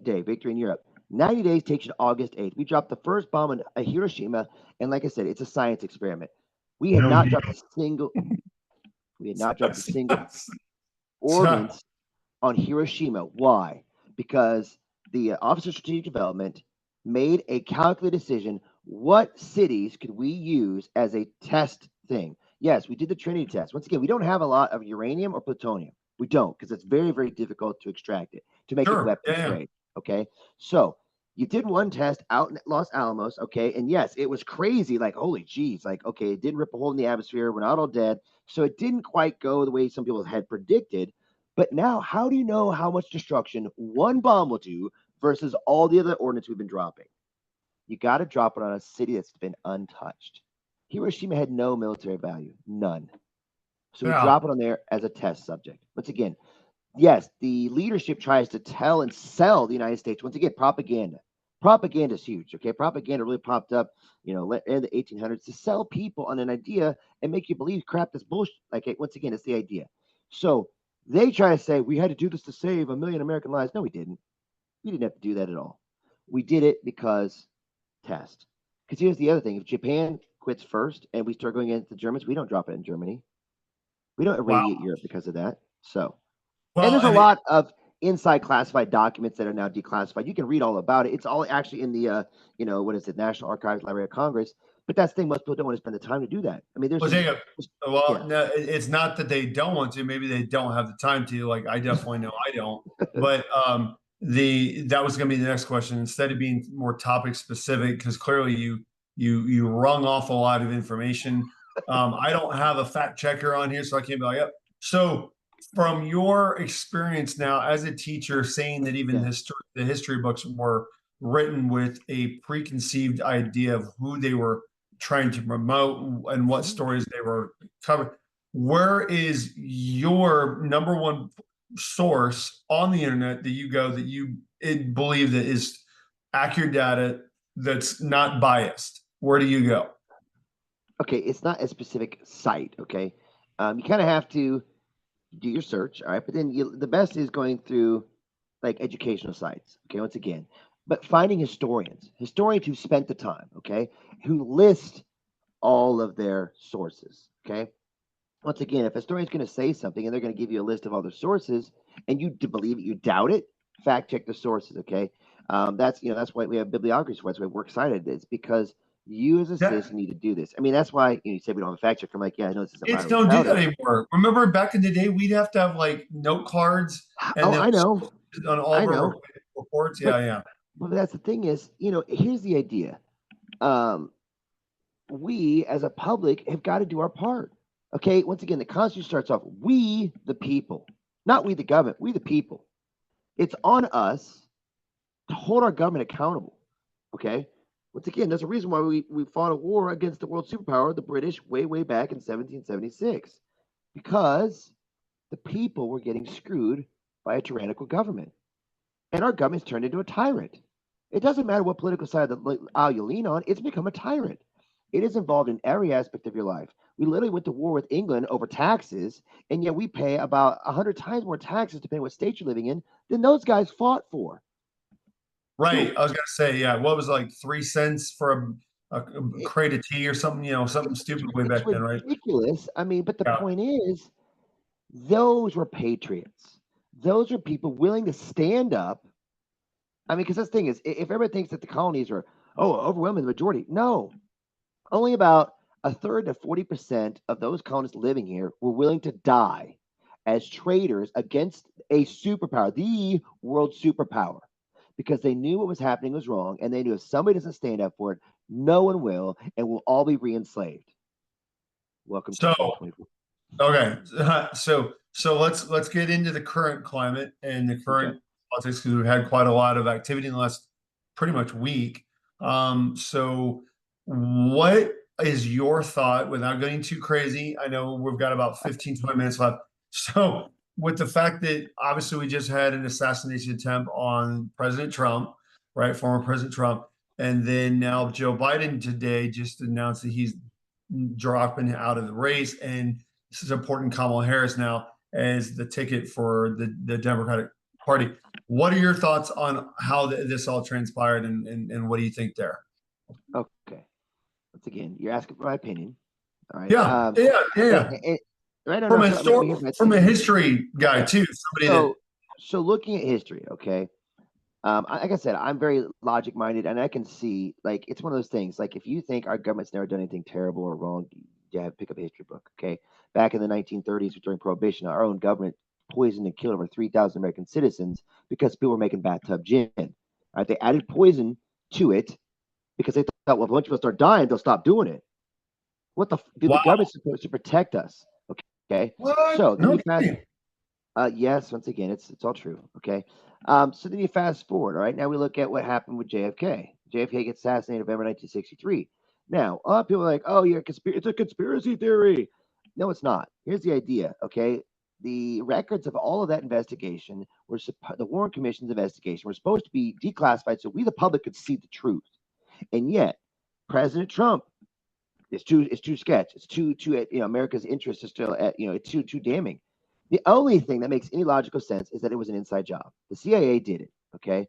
Day, Victory in Europe. 90 days takes you to August 8th. We dropped the first bomb on Hiroshima, and like I said, it's a science experiment. We had No, not dropped a single, we had not dropped a single so, ordnance on Hiroshima. Why? Because the Office of Strategic Development made a calculated decision. What cities could we use as a test thing? Yes, we did the Trinity test. Once again, we don't have a lot of uranium or plutonium. We don't, because it's very, very difficult to extract it, to make it Sure. weapons Yeah. grade. Okay. So you did one test out in Los Alamos. Okay. And yes, it was crazy. Like, holy geez. Like, okay, it didn't rip a hole in the atmosphere. We're not all dead. So it didn't quite go the way some people had predicted. But now, how do you know how much destruction one bomb will do versus all the other ordnance we've been dropping? You got to drop it on a city that's been untouched. Hiroshima had no military value, none. So we Yeah. drop it on there as a test subject. Once again, yes, the leadership tries to tell and sell the United States. Once again, propaganda. Propaganda is huge. Okay, propaganda really popped up, in the 1800s to sell people on an idea and make you believe crap that's bullshit. Like, once again, it's the idea. So they try to say we had to do this to save a million American lives. No, we didn't. We didn't have to do that at all. We did it because test. Because here's the other thing: if Japan quits first and we start going against the Germans, we don't drop it in Germany. We don't Wow. irradiate Europe because of that. So, and Well, there's a lot of inside classified documents that are now declassified. You can read all about it. It's all actually in the, what is it, National Archives, Library of Congress. But that's the thing, most people don't want to spend the time to do that. I mean, there's well, some, Jacob, well, yeah. no, it's not that they don't want to. Maybe they don't have the time to. Like I definitely know I don't. But the that was going to be the next question. Instead of being more topic specific, because clearly you rung off a lot of information. I don't have a fact checker on here, so I can't be like, yep. So from your experience now as a teacher, saying that even Yeah. the history books were written with a preconceived idea of who they were trying to promote and what Mhm. stories they were covering. Where is your number one source on the internet that you go that you believe that is accurate data that's not biased? Where do you go? Okay, it's not a specific site. Okay, you kind of have to do your search. All right, but then the best is going through like educational sites. Okay, once again, but finding historians who spent the time. Okay, who list all of their sources. Okay, once again, if a historian's going to say something and they're going to give you a list of all their sources, and you believe it, you doubt it, fact check the sources. Okay, that's why we have bibliography. That's why we're excited. It's because you as a That citizen need to do this. I mean, that's why you said we don't have a fact checker. I'm like, yeah, I know this isn't kids Myron don't do that Crowder. anymore. Remember back in the day, we'd have to have like note cards and Oh, then I know, on all I of our know, reports. but Yeah, yeah. that's the thing is, here's the idea. Um, we as a public have got to do our part. Okay, once again, the Constitution starts off, we the people, not we the government, we the people. It's on us to hold our government accountable. Okay. Once again, there's a reason why we fought a war against the world superpower, the British, way, way back in 1776, because the people were getting screwed by a tyrannical government. And our government's turned into a tyrant. It doesn't matter what political side of the aisle you lean on, it's become a tyrant. It is involved in every aspect of your life. We literally went to war with England over taxes, and yet we pay about 100 times more taxes, depending what state you're living in, than those guys fought for. Right. So I was gonna say, yeah, what was it, like 3 cents for a it, crate of tea or something, something stupid way it's back then, right? ridiculous. I mean, but the Yeah. point is, those were patriots. Those are people willing to stand up. I mean, because this thing is, if everybody thinks that the colonies are, overwhelming the majority, no, only about a third to 40% of those colonists living here were willing to die as traitors against a superpower, the world superpower, because they knew what was happening was wrong, and they knew if somebody doesn't stand up for it, no one will, and we'll all be re-enslaved. Welcome to So 2024. okay, so let's get into the current climate and the Okay. current politics because we've had quite a lot of activity in the last pretty much week. So what is your thought without getting too crazy? I know we've got about 15, 20 minutes left. So with the fact that obviously we just had an assassination attempt on President Trump, right? Former President Trump. And then now Joe Biden today just announced that he's dropping out of the race. And this is important. Kamala Harris now as the ticket for the Democratic Party. What are your thoughts on how this all transpired, and what do you think there? Okay. Once again, you're asking for my opinion. All right. Yeah, yeah, And, yeah. right. No, From no. a So let me hear histor- my from thing. a history guy Okay. too, somebody that So, looking at history, okay. Like I said, I'm very logic minded, and I can see like it's one of those things. Like if you think our government's never done anything terrible or wrong, you have to pick up a history book. Okay, back in the 1930s during Prohibition, our own government poisoned and killed over 3,000 American citizens because people were making bathtub gin. All right, they added poison to it because they thought, well, if a bunch of us start dying, they'll stop doing it. What the dude? The Wow. government's supposed to protect us. Okay, What? so then No you fast. kidding. Yes, once again, it's all true. Okay, so then you fast forward. All right, now we look at what happened with JFK. JFK gets assassinated November 1963. Now, a lot of people are like, "Oh, it's a conspiracy theory." No, it's not. Here's the idea. Okay, the records of all of that investigation the Warren Commission's investigation were supposed to be declassified so we, the public, could see the truth. And yet, President Trump, it's too sketch. It's too America's interest is still it's too damning. The only thing that makes any logical sense is that it was an inside job. The CIA did it. Okay.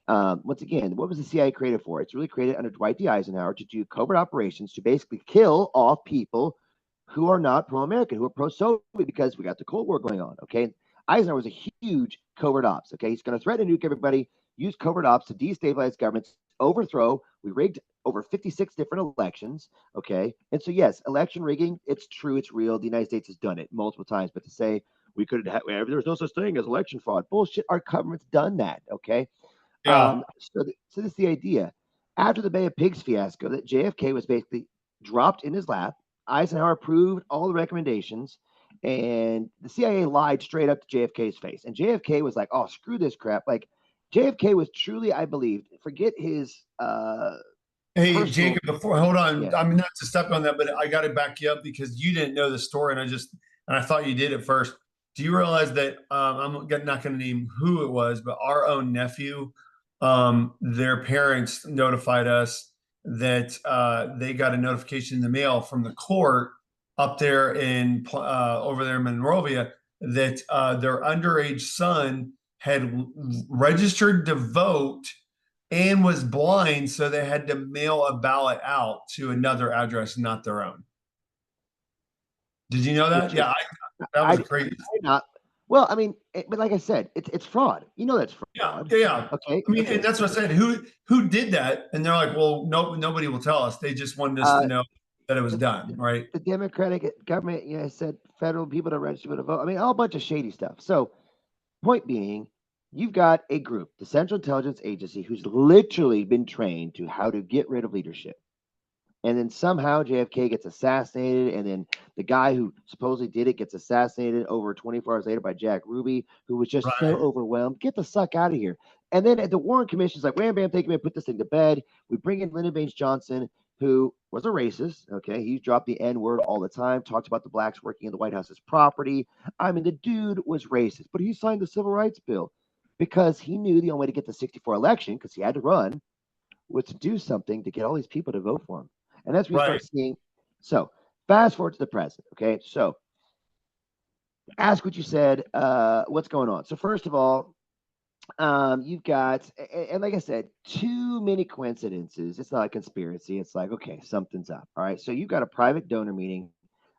Once again, what was the CIA created for? It's really created under Dwight D. Eisenhower to do covert operations to basically kill off people who are not pro-American, who are pro-Soviet, because we got the Cold War going on. Okay. Eisenhower was a huge covert ops. Okay. He's going to threaten to nuke everybody, use covert ops to destabilize governments, overthrow. We rigged over 56 different elections. Okay. And so, yes, election rigging, it's true, it's real. The United States has done it multiple times. But to say we could have, there's no such thing as election fraud, bullshit. Our government's done that. Okay. Yeah. So this is the idea. After the Bay of Pigs fiasco, that JFK was basically dropped in his lap. Eisenhower approved all the recommendations, and the CIA lied straight up to JFK's face. And JFK was like, "Oh, screw this crap!" Like JFK was truly, I believe, forget his Hey, personal. Jacob, hold on. Yeah. I'm not to step on that, but I got to back you up because you didn't know the story, and I thought you did at first. Do you realize that I'm not going to name who it was, but our own nephew, their parents notified us that they got a notification in the mail from the court up there in over there in Monrovia that their underage son had registered to vote and was blind, so they had to mail a ballot out to another address, not their own. Did you know that? Which is Yeah, that I was did crazy. not. Well, I mean, but like I said, it's fraud. You know that's Yeah, fraud. yeah, yeah. Okay. I mean, and Okay. that's what I said. Who did that? And they're like, well, no, nobody will tell us. They just wanted us to Uh, know that it was the, done, right? the Democratic government, said federal people to register to vote. I mean, a whole bunch of shady stuff. So, point being, you've got a group, the Central Intelligence Agency, who's literally been trained to how to get rid of leadership. And then somehow JFK gets assassinated, and then the guy who supposedly did it gets assassinated over 24 hours later by Jack Ruby, who was just so Right, overwhelmed. Get the suck out of here. And then at the Warren Commission's like, wham, bam, thank you, man, put this thing to bed. We bring in Lyndon Baines Johnson, who was a racist. Okay. He dropped the N word all the time, talked about the blacks working in the White House's property. I mean, the dude was racist, but he signed the Civil Rights Bill because he knew the only way to get the 64 election, because he had to run, was to do something to get all these people to vote for him. And that's when you right, start seeing. So fast forward to the present. Okay. So ask what you said. What's going on? So first of all, you've got, and like I said, too many coincidences. It's not a conspiracy. It's like, okay, something's up. All right. So you've got a private donor meeting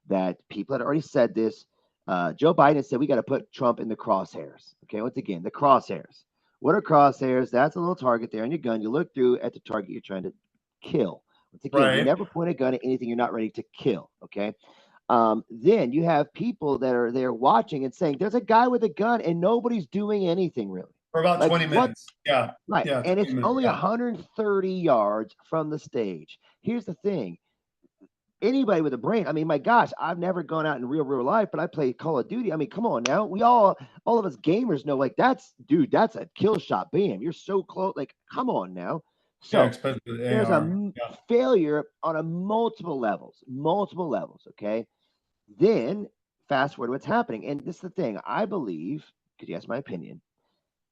that people had already said this. Joe Biden said we got to put Trump in the crosshairs. Okay. Once again, the crosshairs. What are crosshairs? That's a little target there on your gun. You look through at the target you're trying to kill. Once again, you right. never point a gun at anything you're not ready to kill. Okay. Then you have people that are there watching and saying, there's a guy with a gun and nobody's doing anything really. For about Like 20 what? minutes. Yeah, Right. yeah, And 20 it's minutes. only Yeah, 130 yards from the stage. Here's the thing. Anybody with a brain, I mean, my gosh, I've never gone out in real life, but I play Call of Duty. I mean, come on now. All of us gamers know, like, that's a kill shot. Bam. You're so close. Like, come on now. yeah, So especially with there's AR. Yeah, failure on a multiple levels, multiple levels. Okay. Then fast forward to what's happening. And this is the thing. I believe, because you asked my opinion,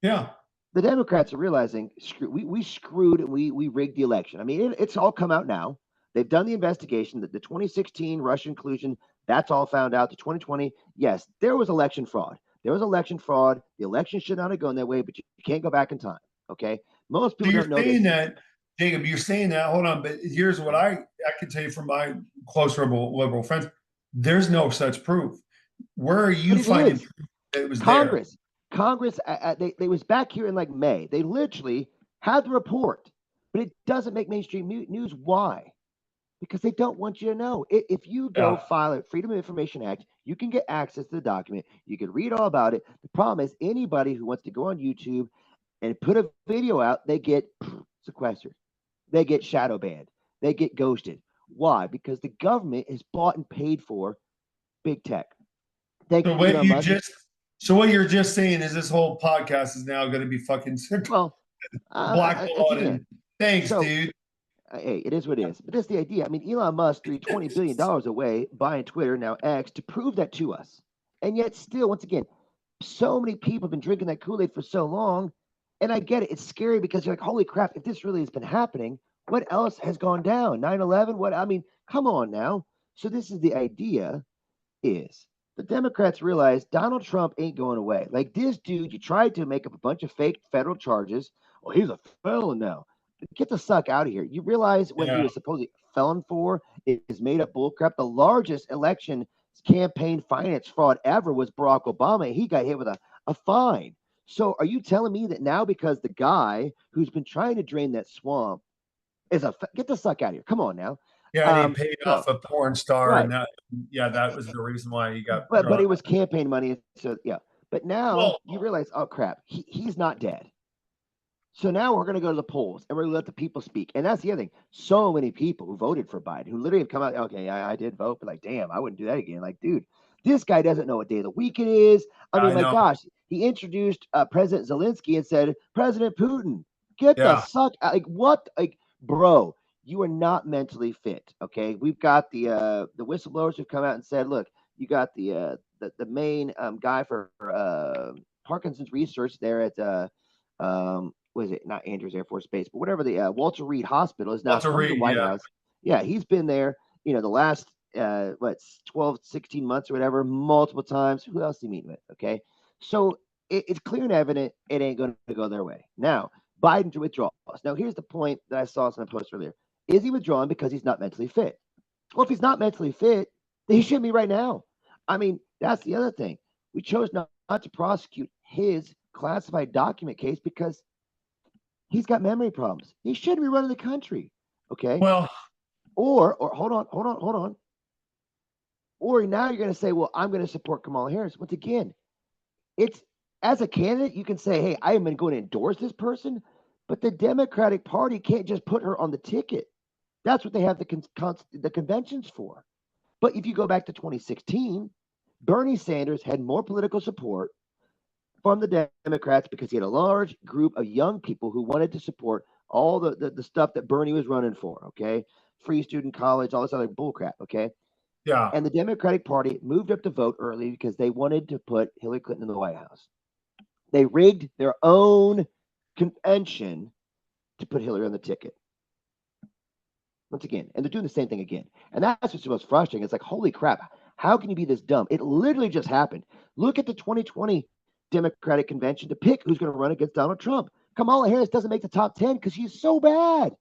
yeah, the Democrats are realizing we screwed and we rigged the election. I mean, it's all come out now. They've done the investigation that the 2016 Russian collusion, that's all found out. The 2020, yes, there was election fraud. There was election fraud. The election should not have gone that way, but you can't go back in time. Okay. Most so people you're don't know saying this. that, Jacob, you're saying that, hold on, but here's what I can tell you from my close liberal friends. There's no such proof. Where are But you it finding is. proof that it was there? Congress, Congress, they was back here in like May. They literally had the report, but it doesn't make mainstream news. Why? Because they don't want you to know. If you go Yeah, file a Freedom of Information Act, You can get access to the document. You can read all about it. The problem is anybody who wants to go on YouTube and put a video out, they get sequestered. They get shadow banned. They get ghosted. Why? Because the government is bought and paid for big tech. Thanks So to what Elon you Musk. just so what you're just saying is this whole podcast is now going to be fucking Well, it's blackballed again. and thanks, So dude. hey, it is what it is. But that's the idea. I mean, Elon Musk threw $20 billion away buying Twitter, now X, to prove that to us. And yet, still, once again, so many people have been drinking that Kool Aid for so long. And I get it. It's scary because you're like, holy crap, if this really has been happening, what else has gone down? 9/11? What? I mean, come on now. So, this is the idea is the Democrats realize Donald Trump ain't going away. Like this dude, you tried to make up a bunch of fake federal charges. Well, he's a felon now. Get the suck out of here. You realize what he Yeah. was supposedly felon for is made up bullcrap. The largest election campaign finance fraud ever was Barack Obama. He got hit with a fine. So are you telling me that now because the guy who's been trying to drain that swamp is get the suck out of here? Come on now. Yeah, and he paid So off a porn star, right. and that was the reason why he got But drawn. it was campaign money. So yeah. But now Well, you realize, oh crap, he's not dead. So now we're going to go to the polls and we're going to let the people speak. And that's the other thing. So many people who voted for Biden, who literally have come out, okay, I did vote, but like, damn, I wouldn't do that again. Like, dude, this guy doesn't know what day of the week it is. I mean, I my know. gosh, he introduced President Zelensky and said, President Putin, get the Yeah. suck out. Like, what? Like, bro, you are not mentally fit. Okay. We've got the whistleblowers who've come out and said, look, you got the main guy for Parkinson's research there at was it not Andrews Air Force Base, but whatever the Walter Reed Hospital is now Walter come to the Reed, White yeah. House. Yeah, he's been there, the last 12, 16 months or whatever, multiple times. Who else he meeting with? Okay. So it's clear and evident it ain't going to go their way. Now, Biden to withdraw. Now, here's the point that I saw in a post earlier. Is he withdrawing because he's not mentally fit? Well, if he's not mentally fit, then he shouldn't be right now. I mean, that's the other thing. We chose not to prosecute his classified document case because he's got memory problems. He shouldn't be running the country. Okay. Well, Or hold on. Or now you're going to say, well, I'm going to support Kamala Harris. Once again, it's as a candidate, you can say, hey, I am going to endorse this person, but the Democratic Party can't just put her on the ticket. That's what they have the conventions for. But if you go back to 2016, Bernie Sanders had more political support from the Democrats because he had a large group of young people who wanted to support all the stuff that Bernie was running for, okay? Free student college, all this other bullcrap, okay? yeah. And the Democratic Party moved up to vote early because they wanted to put Hillary Clinton in the White House. They rigged their own convention to put Hillary on the ticket. Once again, and they're doing the same thing again. And that's what's the most frustrating. It's like, holy crap, how can you be this dumb? It literally just happened. Look at the 2020 Democratic convention to pick who's going to run against Donald Trump. Kamala Harris doesn't make the top 10 because she's so bad.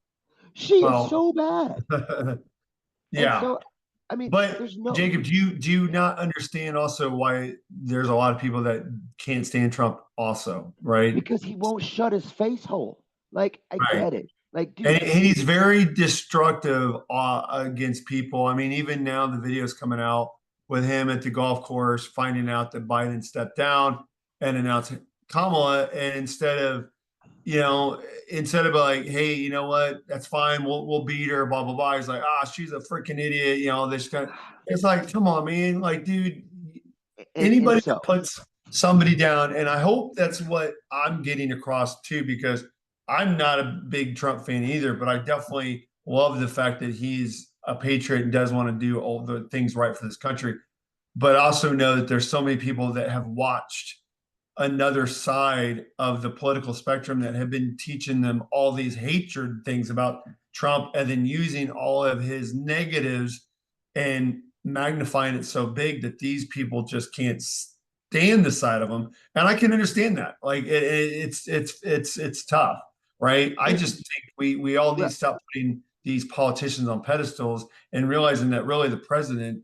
She is so bad. And yeah. so, I mean, But there's no. Jacob, do you not understand also why there's a lot of people that can't stand Trump also, right? Because he won't shut his face hole. Like, I Right. get it. Like, dude. And he's very destructive against people. I mean, even now the video's coming out with him at the golf course, finding out that Biden stepped down and announcing Kamala. And instead of like, hey, you know what, that's fine, we'll beat her, blah blah blah. He's like, she's a freaking idiot. This kind of. It's like, come on, man. Like, dude, And anybody so, that puts somebody down, and I hope that's what I'm getting across too, because I'm not a big Trump fan either, but I definitely love the fact that he's a patriot and does want to do all the things right for this country. But also know that there's so many people that have watched another side of the political spectrum that have been teaching them all these hatred things about Trump and then using all of his negatives and magnifying it so big that these people just can't stand the side of them. And I can understand that. Like it's tough, right? I just think we all need to stop putting these politicians on pedestals and realizing that really the president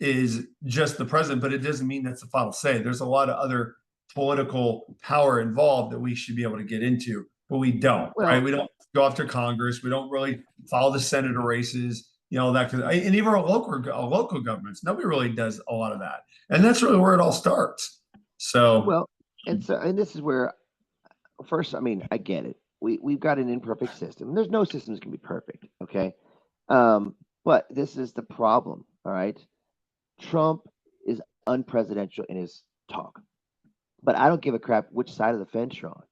is just the president, but it doesn't mean that's the final say. There's a lot of other political power involved that we should be able to get into, but we don't, right? We don't go after Congress. We don't really follow the senator races. that and even our local governments, nobody really does a lot of that, and that's really where it all starts. So, Well, and this is where first, I mean, I get it. We've got an imperfect system. There's no systems can be perfect, okay? But this is the problem, all right? Trump is unpresidential in his talk, but I don't give a crap which side of the fence you're on.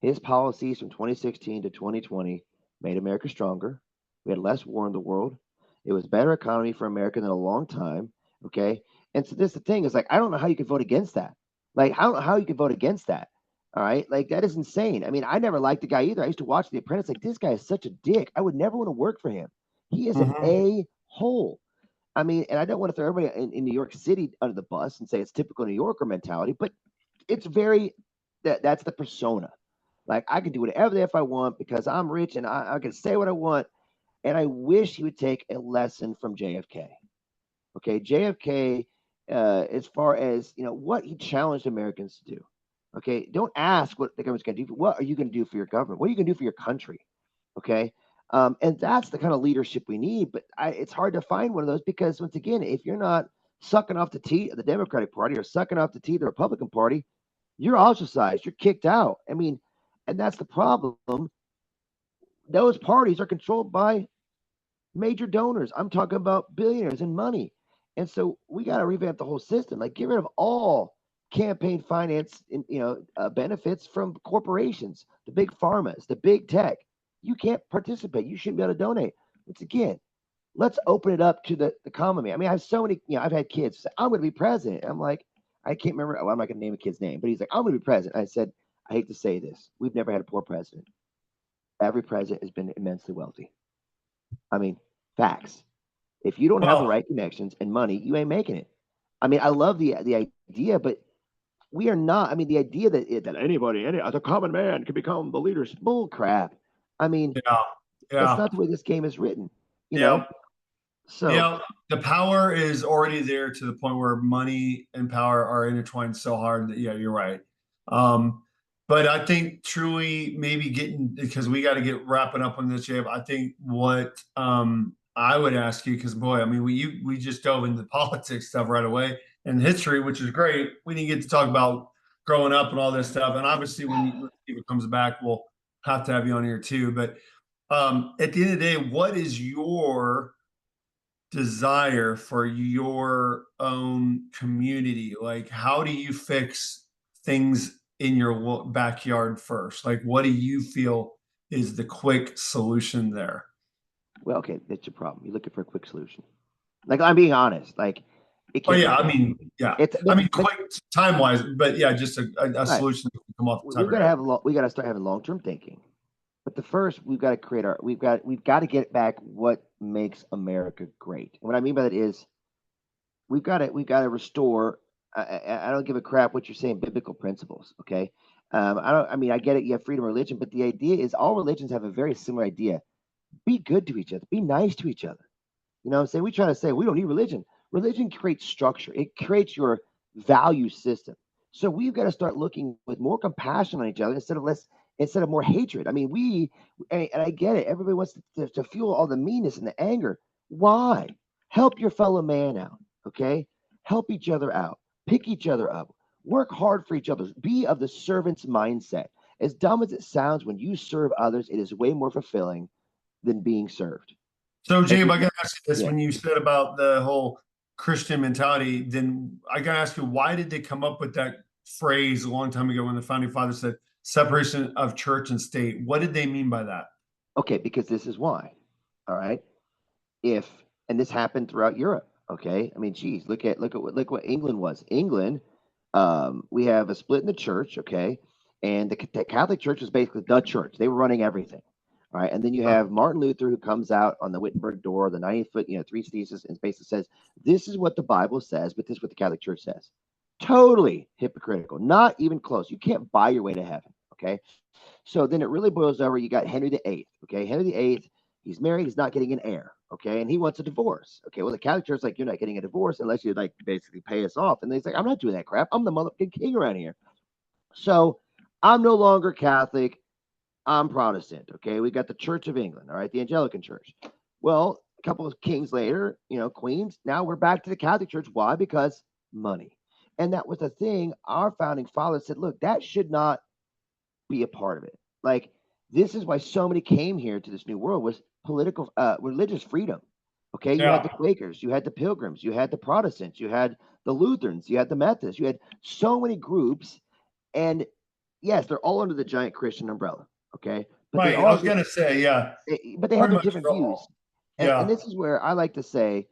His policies from 2016 to 2020 made America stronger. We had less war in the world. It was better economy for America than a long time. Okay. And so this the thing is like I don't know how you could vote against that. Like I don't know how you could vote against that. All right. Like that is insane. I mean, I never liked the guy either. I used to watch The Apprentice. Like this guy is such a dick. I would never want to work for him. He is an mhm. a-hole. I mean, and I don't want to throw everybody in New York City under the bus and say it's typical New Yorker mentality, but it's very that's the persona. Like I can do whatever the f I want because I'm rich and I can say what I want. And I wish he would take a lesson from JFK. Okay, JFK, as far as what he challenged Americans to do. Okay, don't ask what the government's going to do. What are you going to do for your government? What are you going to do for your country? Okay, and that's the kind of leadership we need. But it's hard to find one of those because once again, if you're not sucking off the teat of the Democratic Party or sucking off the teat of the Republican Party, you're ostracized. You're kicked out. I mean, and that's the problem. Those parties are controlled by major donors. I'm talking about billionaires and money. And so we got to revamp the whole system. Like get rid of all campaign finance and benefits from corporations, the big pharmas, the big tech. You can't participate. You shouldn't be able to donate. Once again, let's open it up to the common man. I mean, I have so many. I've had kids say, "I'm going to be president." I'm like, I can't remember. Well, I'm not going to name a kid's name, but he's like, "I'm going to be president." I said, I hate to say this, we've never had a poor president. Every president has been immensely wealthy. I mean, facts. If you don't have the Well, right connections and money, you ain't making it. I mean, I love the idea, but we are not. I mean, the idea that anybody, as a common man, can become the leader is bull crap. I mean, yeah, that's yeah. not the way this game is written. You know. Yeah. So Yeah, the power is already there to the point where money and power are intertwined so hard that yeah, you're right. Um, but I think truly maybe getting because we got to get wrapping up on this, Jay. I think what I would ask you because boy, I mean we just dove into politics stuff right away and history, which is great. We didn't get to talk about growing up and all this stuff. And obviously when Steve comes back, we'll have to have you on here too. But at the end of the day, what is your desire for your own community? Like, how do you fix things in your backyard first? Like, what do you feel is the quick solution there? well, okay, that's your problem. You're looking for a quick solution. Like I'm being honest. Like it Oh can't be yeah, I done. mean, yeah, It's I mean, but quick time wise, but yeah, just a all right. solution that can come off the top We've of your got to head. we got to start having long term thinking. But the first, we've got to create we've got to get back what makes America great. And what I mean by that is we've got to restore. I don't give a crap what you're saying. Biblical principles, okay? I don't. I mean, I get it. You have freedom of religion, but the idea is all religions have a very similar idea. Be good to each other. Be nice to each other. You know what I'm saying? We try to say we don't need religion. Religion creates structure. It creates your value system. So we've got to start looking with more compassion on each other instead of more hatred. I mean, and I get it. Everybody wants to fuel all the meanness and the anger. Why? Help your fellow man out. Okay? Help each other out. Pick each other up. Work hard for each other. Be of the servant's mindset. As dumb as it sounds, when you serve others, it is way more fulfilling than being served. So, Like, Jabe, I got to ask you this: yeah. when you said about the whole Christian mentality, then I got to ask you, why did they come up with that phrase a long time ago when the founding fathers said separation of church and state? What did they mean by that? Okay, because this is why. All right. If and this happened throughout Europe. Okay. I mean, geez, look what England was. England, we have a split in the church. Okay, and the Catholic Church was basically the church. They were running everything. All right, and then you Uh, have Martin Luther who comes out on the Wittenberg door, the 90-foot, three theses, and basically says, "This is what the Bible says, but this is what the Catholic Church says." Totally hypocritical. Not even close. You can't buy your way to heaven. Okay, so then it really boils over. You got Henry VIII. Okay, Henry VIII. He's married. He's not getting an heir. Okay, and he wants a divorce. Okay, well the Catholic Church's like, you're not getting a divorce unless you like basically pay us off. And he's like, I'm not doing that crap. I'm the motherfucking king around here. So I'm no longer Catholic. I'm Protestant. Okay, we got the Church of England. All right, the Anglican Church. Well, a couple of kings later, queens. Now we're back to the Catholic Church. Why? Because money. And that was the thing. Our founding fathers said, look, that should not be a part of it. Like, this is why so many came here to this new world, was political, religious freedom. Okay, you had the Yeah. Quakers, you had the Pilgrims, you had the Protestants, you had the Lutherans, you had the Methodists, you had so many groups, and yes, they're all under the giant Christian umbrella. Okay, but they Right. I all was gonna say, yeah, but they have pretty their much different views, all. and Yeah. this is where I like to say,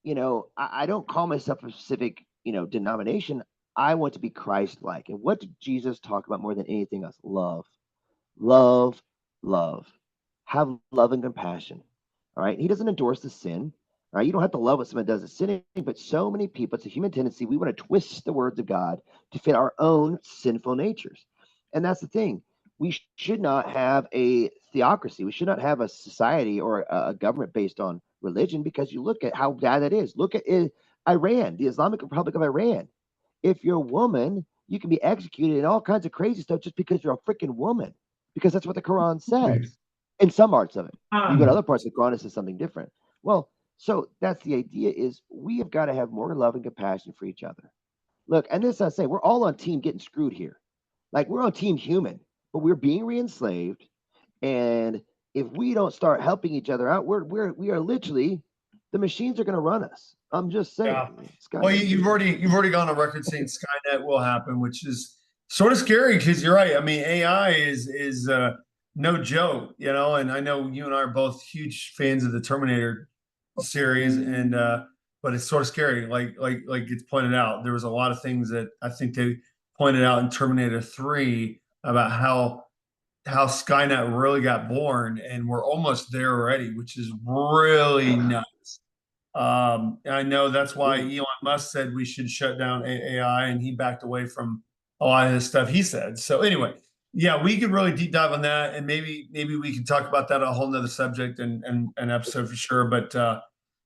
I don't call myself a specific denomination. I want to be Christ-like, and what did Jesus talk about more than anything else? Love, love, love. Have love and compassion. All right. He doesn't endorse the sin. All right. You don't have to love what someone does is sinning, but so many people, it's a human tendency. We want to twist the words of God to fit our own sinful natures. And that's the thing. We should not have a theocracy. We should not have a society or a government based on religion, because you look at how bad that is. Look at Iran, the Islamic Republic of Iran. If you're a woman, you can be executed and all kinds of crazy stuff just because you're a freaking woman, because that's what the Quran says in some parts of it. You go to other parts of the Quran, it says something different. Well, so that's the idea, is we have got to have more love and compassion for each other. Look, and this I say, we're all on team getting screwed here. Like, we're on team human, but we're being re-enslaved. And if we don't start helping each other out, we are literally, the machines are going to run us. I'm just saying. Yeah. Well, you've already gone on record saying Skynet will happen, which is sort of scary because you're right. I mean, AI is no joke, and I know you and I are both huge fans of the Terminator series, and but it's sort of scary. Like it's pointed out, there was a lot of things that I think they pointed out in Terminator 3 about how Skynet really got born, and we're almost there already, which is really nuts. I know that's why Elon Musk said we should shut down AI, and he backed away from a lot of the stuff he said. So anyway, yeah, we could really deep dive on that, and maybe we can talk about that on a whole nother subject and an episode for sure. But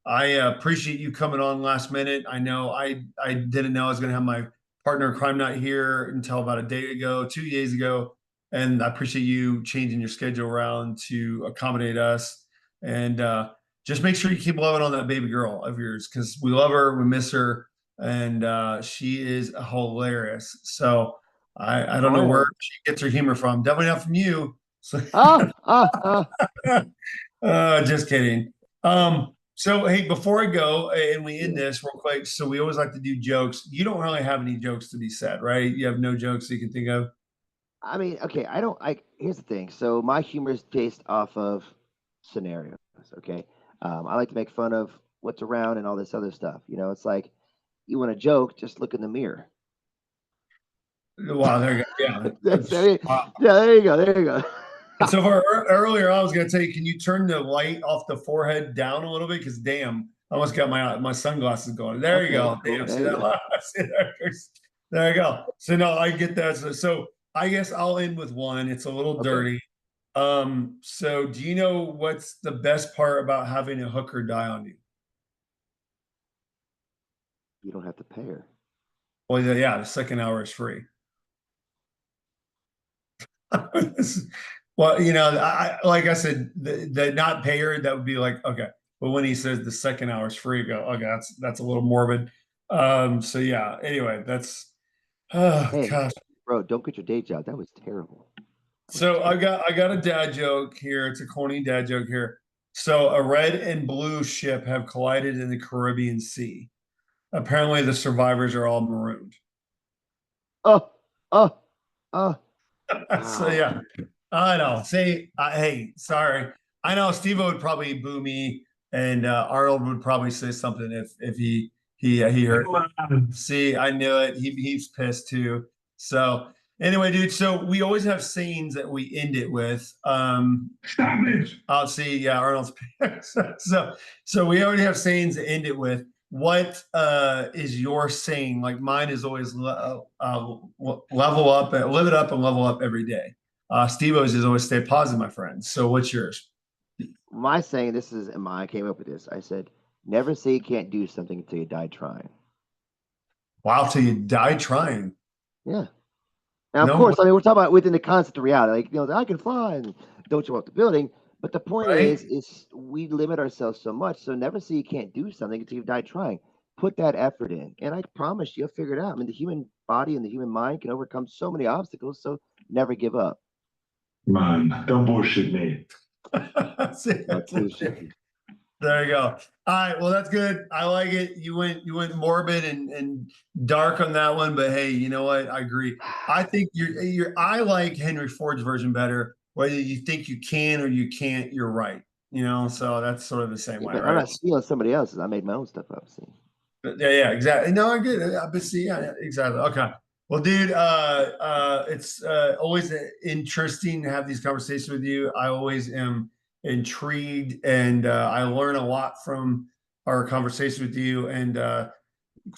I appreciate you coming on last minute. I know I didn't know I was going to have my partner in crime not here until about a day ago, 2 days ago, and I appreciate you changing your schedule around to accommodate us. And just make sure you keep loving on that baby girl of yours, because we love her, we miss her, and she is hilarious. So I don't know where Oh, she gets her humor from. Definitely not from you. So yeah. just kidding. So hey, before I go and we end Yeah. this real quick, so we always like to do jokes. You don't really have any jokes to be said, right? You have no jokes you can think of. I mean, okay, I don't like. Here's the thing. So my humor is based off of scenarios. Okay, I like to make fun of what's around and all this other stuff. It's like, you want a joke, just look in the mirror. Wow, there you go. That's I Yeah. mean, yeah. There you go. There you go. So earlier, I was going to tell you, can you turn the light off the forehead down a little bit? Because damn, I almost got my sunglasses going. There you Okay, go. cool. Damn, see There you that? go. See there? There you go. So no, I get that. So I guess I'll end with one. It's a little Okay, dirty. So do you know what's the best part about having a hooker die on you? you don't have to pay her. Well, yeah, the second hour is free. Well, like I said, the not payer, that would be like, okay. But when he says the second hour is free, go, okay, that's a little morbid. So yeah, anyway, oh Hey, gosh. bro, don't quit your day job. That was terrible. That was So I terrible. got I got a dad joke here. It's a corny dad joke here. So a red and blue ship have collided in the Caribbean Sea. Apparently the survivors are all marooned. Oh, oh, oh. So Wow. yeah, I know. Say, hey, sorry. I know Steve would probably boo me, and Arnold would probably say something if he heard. See, I knew it. He's pissed too. So anyway, dude. So we always have sayings that we end it with. Stop it. I'll see. Yeah, Arnold's pissed. So we already have sayings to end it with. What is your saying? Like mine is always level up, live it up, and level up every day. Steve-O's is always stay positive, my friend. So what's yours? My saying, this is, I came up with this. I said, never say you can't do something until you die trying. Wow, till you die trying. Yeah. Now, of No way, course, I mean, we're talking about within the concept of reality. Like, I can fly and don't jump off the building. But the point right? is we limit ourselves so much. So never say you can't do something until you've died trying. Put that effort in, and I promise you'll figure it out. I mean, the human body and the human mind can overcome so many obstacles. So never give up. Man, don't bullshit me. Not bullshit. There you go. All right. Well, that's good. I like it. You went morbid and dark on that one, but hey, you know what? I agree. I think I like Henry Ford's version better. Whether you think you can or you can't, you're right. So that's sort of the same Yeah, way, but right? I'm not stealing somebody else's. I made my own stuff up. See. Yeah, exactly. No, I get it. But see, yeah, exactly. Okay. Well, dude, it's always interesting to have these conversations with you. I always am intrigued, and I learn a lot from our conversation with you. And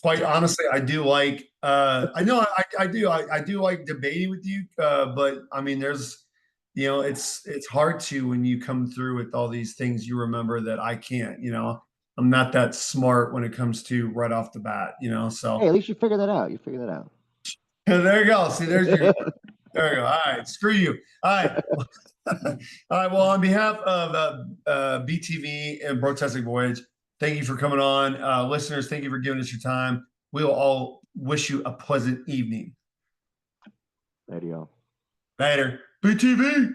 quite honestly, I do like. I know I do. I do like debating with you. But I mean, it's hard to when you come through with all these things you remember that I can't. I'm not that smart when it comes to right off the bat. Hey, So at least you figured that out. You figured that out. there you go. See, there you go. All right, screw you. All right. All right. Well, on behalf of BTV and Brotastic Voyage, thank you for coming on. Listeners, thank you for giving us your time. We will all wish you a pleasant evening. There you go. Later. BTV.